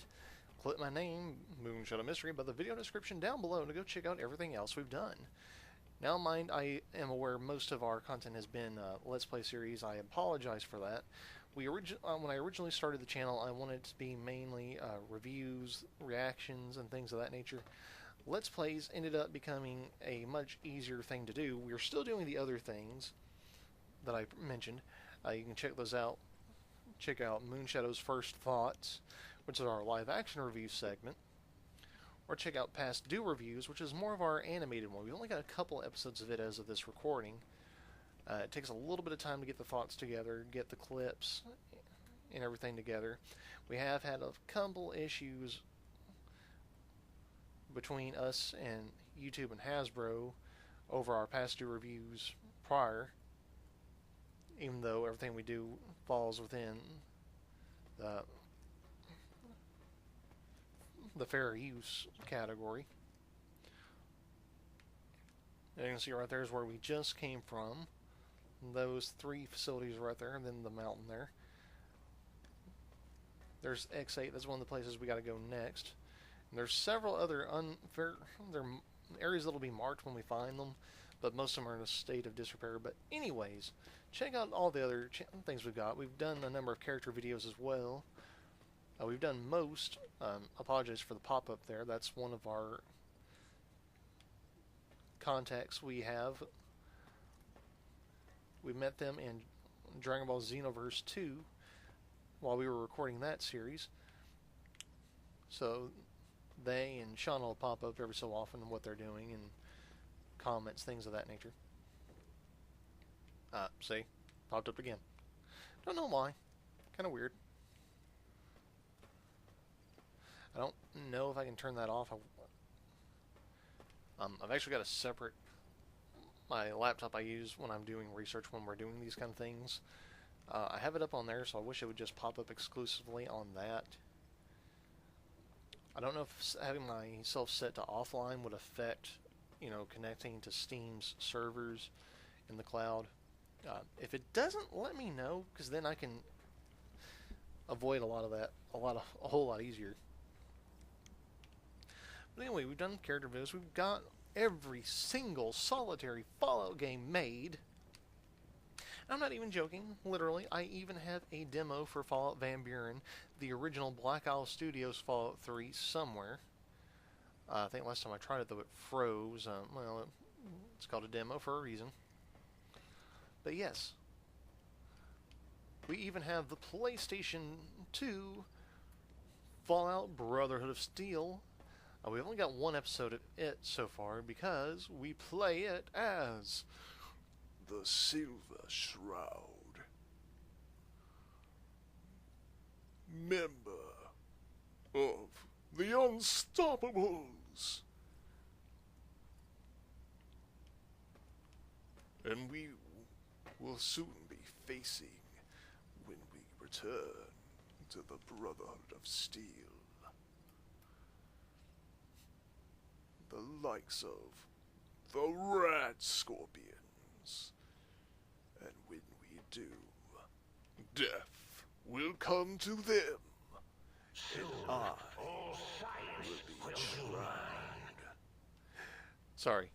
click my name, Moonshadow Mystery, by the video description down below to go check out everything else we've done. Now mind, I am aware most of our content has been Let's Play series. I apologize for that. When I originally started the channel, I wanted it to be mainly reviews, reactions, and things of that nature. Let's Plays ended up becoming a much easier thing to do. We're still doing the other things that I mentioned. You can check those out. Check out Moonshadow's First Thoughts, which is our live action review segment. Or check out Past Due Reviews, which is more of our animated one. We've only got a couple episodes of it as of this recording. It takes a little bit of time to get the thoughts together, get the clips and everything together. We have had a couple issues between us and YouTube and Hasbro over our Past Due Reviews prior, even though everything we do falls within the fair use category. And you can see right there is where we just came from. Those three facilities right there, and then the mountain there. There's X8, that's one of the places we got to go next. And there's several other areas that'll be marked when we find them, but most of them are in a state of disrepair. But anyways, check out all the other things we've got. We've done a number of character videos as well. We've done most. Apologize for the pop-up there. That's one of our contacts we have. We met them in Dragon Ball Xenoverse 2 while we were recording that series. So they and Sean will pop up every so often what they're doing and comments, things of that nature. See? Popped up again. Don't know why. Kind of weird. I don't know if I can turn that off. I've actually got a separate... my laptop I use when I'm doing research when we're doing these kind of things. I have it up on there, so I wish it would just pop up exclusively on that. I don't know if having myself set to offline would affect, connecting to Steam's servers in the cloud. If it doesn't, let me know, because then I can avoid a lot of that a whole lot easier. But anyway, we've done character videos. We've got every single solitary Fallout game made. I'm not even joking, literally. I even have a demo for Fallout Van Buren, the original Black Isle Studios Fallout 3 somewhere. I think last time I tried it, though, it froze. Well, it's called a demo for a reason. But yes, we even have the PlayStation 2 Fallout Brotherhood of Steel. We've only got one episode of it so far because we play it as the Silver Shroud, member of the Unstoppables. And we will soon be facing when we return to the Brotherhood of Steel. The likes of the Rat Scorpions. And when we do, death will come to them. Soon, I all science will be will tried. Sorry,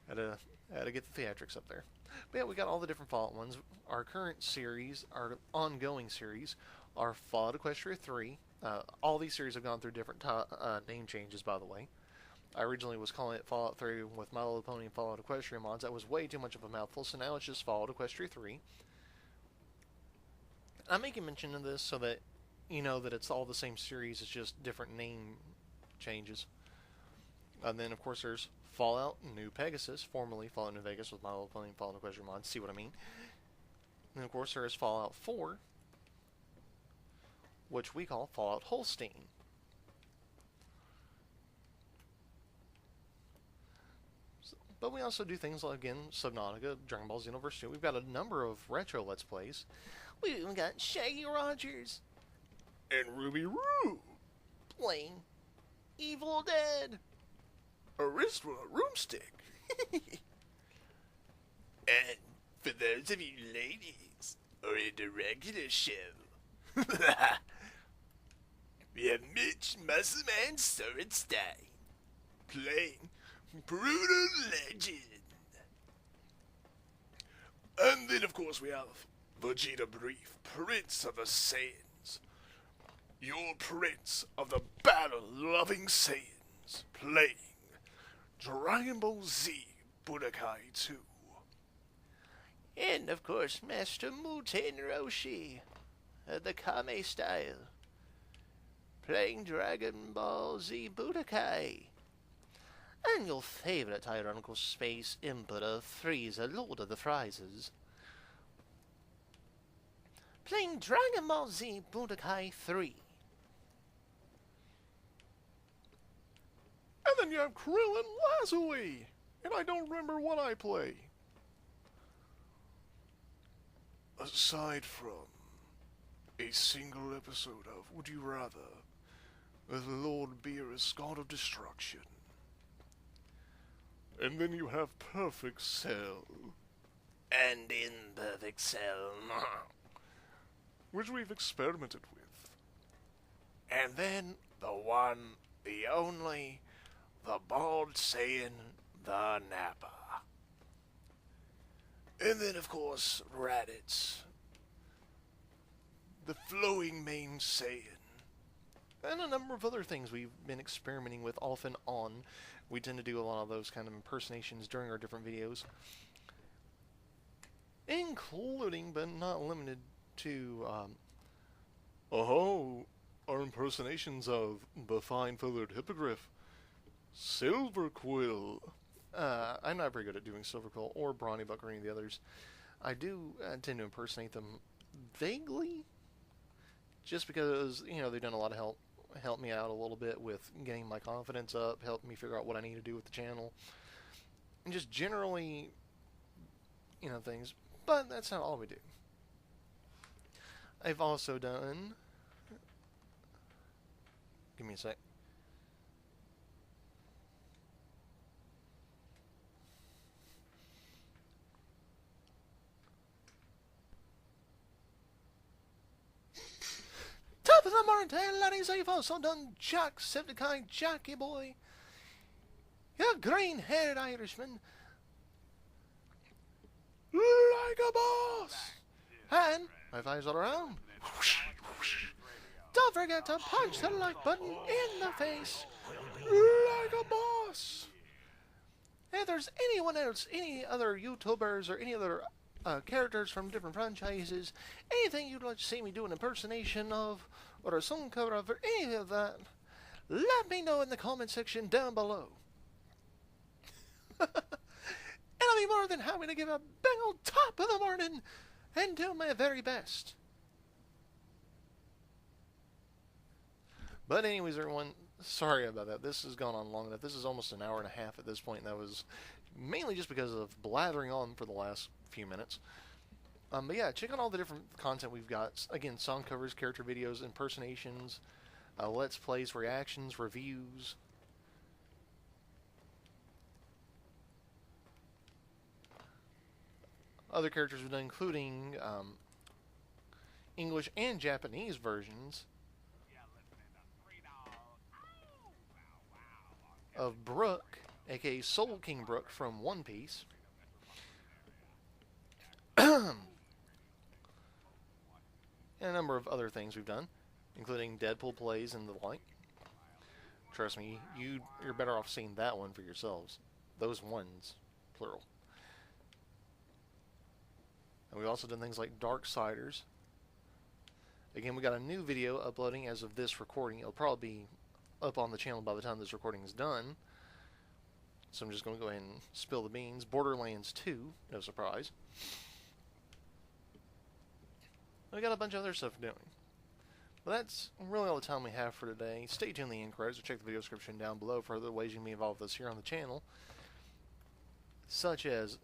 had to get the theatrics up there. But yeah, we got all the different Fallout ones. Our current series, our ongoing series, are Fallout Equestria 3. All these series have gone through different name changes, by the way. I originally was calling it Fallout 3 with My Little Pony and Fallout Equestria mods. That was way too much of a mouthful, so now it's just Fallout Equestria 3. I'm making mention of this so that you know that it's all the same series, it's just different name changes. And then, of course, there's Fallout New Pegasus, formerly Fallout New Vegas with My Little Pony and Fallout Equestria mods. See what I mean? And, of course, there is Fallout 4, which we call Fallout Holstein. But we also do things like, again, Subnautica, Dragon Ball Xenoverse 2. We've got a number of retro Let's Plays. We even got Shaggy Rogers And Ruby Roo! playing Evil Dead. Arista Roomstick! And for those of you ladies, or in the regular show, we have Mitch Muscleman Sorenstein playing Brutal Legend. And then, of course, we have Vegeta Brief, Prince of the Saiyans. Your Prince of the Battle-Loving Saiyans, playing Dragon Ball Z Budokai 2. And, of course, Master Muten Roshi, the Kame style, playing Dragon Ball Z Budokai. And your favorite tyrannical space Emperor Frieza, Lord of the Friezes, playing Dragon Ball Z Budokai 3. And then you have Krillin Lazuli! And I don't remember what I play. Aside from a single episode of Would You Rather with Lord Beerus, God of Destruction. And then you have Perfect Cell. And in Perfect Cell, which we've experimented with. and then the one, the only, the Bald Saiyan, the Nappa. And then, of course, Raditz, the flowing mane Saiyan. And a number of other things we've been experimenting with off and on. We tend to do a lot of those kind of impersonations during our different videos. Including, but not limited to, our impersonations of the fine-feathered hippogriff, Silver Quill. I'm not very good at doing Silver Quill or Brawny Buck or any of the others. I do tend to impersonate them vaguely, just because, you know, they've done a lot of help me out a little bit with getting my confidence up, help me figure out what I need to do with the channel, and just generally, you know, things. But that's not all we do. I've also done... Give me a sec. Top of the morning to you, laddies. I've also done Jacksepticeye, Jackie boy. You green-haired Irishman. Like a boss. And if eyes all around, don't forget to punch the like button in the face. Like a boss. If there's anyone else, any other YouTubers or any other characters from different franchises, anything you'd like to see me do an impersonation of, or a song cover of, or any of that, let me know in the comment section down below. And I'll be more than happy to give a big old top of the morning and do my very best. But anyways, everyone, sorry about that. This has gone on long enough. This is almost an hour and a half at this point, and that was mainly just because of blathering on for the last few minutes. But yeah, check out all the different content we've got. Again, song covers, character videos, impersonations, Let's Plays, reactions, reviews. Other characters we've done, including English and Japanese versions of Brook, aka Soul King Brook from One Piece. And and a number of other things we've done, including Deadpool plays and the like. Trust me, you're better off seeing that one for yourselves. Those ones, plural. And we've also done things like Darksiders. Again, we got a new video uploading as of this recording. It'll probably be up on the channel by the time this recording is done. So I'm just going to go ahead and spill the beans. Borderlands 2, no surprise. We got a bunch of other stuff doing. But that's really all the time we have for today. Stay tuned in the end credits or check the video description down below for other ways you can be involved with us here on the channel, such as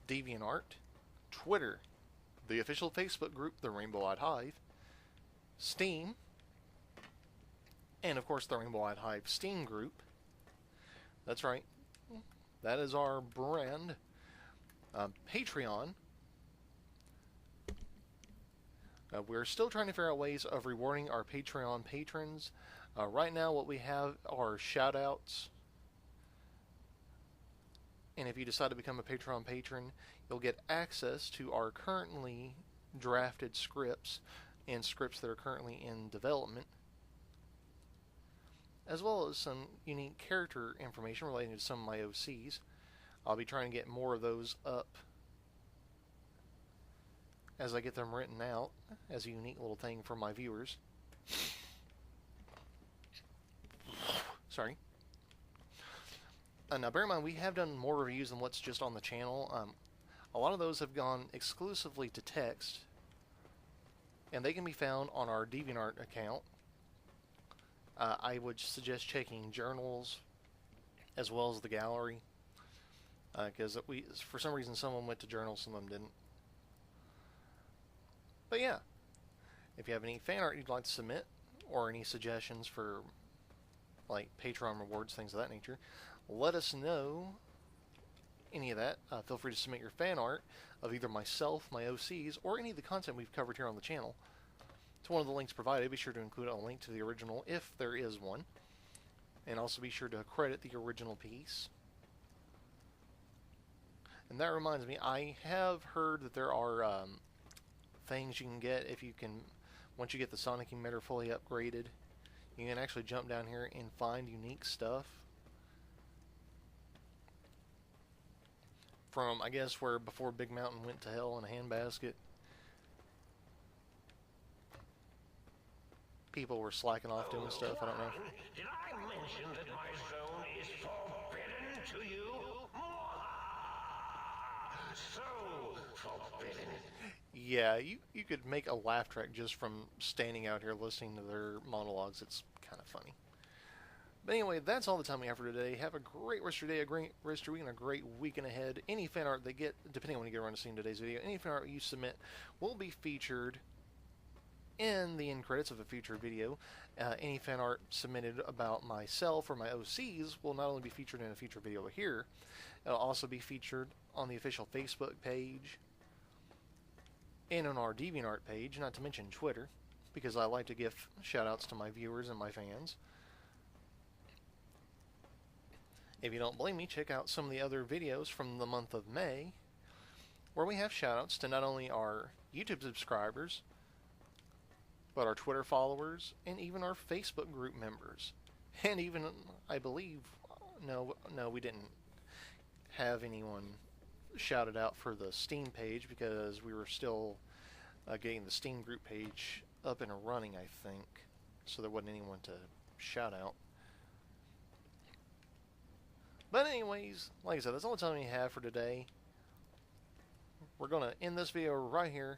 DeviantArt, Twitter, the official Facebook group, the Rainbow Eyed Hive, Steam, and of course the Rainbow Eyed Hive Steam group. That's right. That is our brand. Patreon. We're still trying to figure out ways of rewarding our Patreon patrons. Right now what we have are shoutouts. And if you decide to become a Patreon patron, you'll get access to our currently drafted scripts and scripts that are currently in development, as well as some unique character information relating to some of my OCs. I'll be trying to get more of those up as I get them written out as a unique little thing for my viewers. Sorry. Now bear in mind, we have done more reviews than what's just on the channel. A lot of those have gone exclusively to text, and they can be found on our DeviantArt account. I would suggest checking journals as well as the gallery, because for some reason some of them went to journals, some of them didn't. But yeah, if you have any fan art you'd like to submit, or any suggestions for like Patreon rewards, things of that nature, let us know any of that. Feel free to submit your fan art of either myself, my OCs, or any of the content we've covered here on the channel to one of the links provided. Be sure to include a link to the original if there is one, and also be sure to credit the original piece. And that reminds me, I have heard that there are things you can get if you can, once you get the sonic emitter fully upgraded, you can actually jump down here and find unique stuff from, I guess, where before Big Mountain went to hell in a handbasket, people were slacking off doing stuff. I don't know. Did I mention that my zone is forbidden to you? So forbidden. Yeah, you could make a laugh track just from standing out here listening to their monologues. It's kind of funny. But anyway, that's all the time we have for today. Have a great rest of your day, a great rest of your week, and a great weekend ahead. Any fan art they get, depending on when you get around to seeing today's video, any fan art you submit will be featured in the end credits of a future video. Any fan art submitted about myself or my OCs will not only be featured in a future video here, it'll also be featured on the official Facebook page and on our DeviantArt page, not to mention Twitter, because I like to give shoutouts to my viewers and my fans. If you don't believe me, check out some of the other videos from the month of May, where we have shoutouts to not only our YouTube subscribers, but our Twitter followers, and even our Facebook group members. And even, I believe, no, we didn't have anyone shouted out for the Steam page because we were still getting the Steam group page up and running, I think. So there wasn't anyone to shout out. But anyways, like I said, that's all the time we have for today. We're going to end this video right here.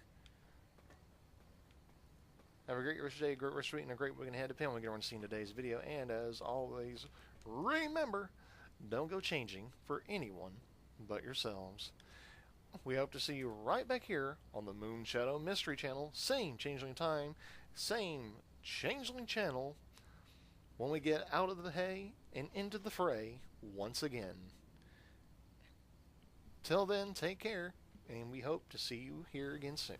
Have a great rest of the day, a great rest of the week, and a great weekend ahead, depending on when you get around to seeing today's video. And as always, remember, don't go changing for anyone but yourselves. We hope to see you right back here on the Moonshadow Mystery channel. Same changeling time, same changeling channel, when we get out of the hay and into the fray once again. Till then, take care, and we hope to see you here again soon.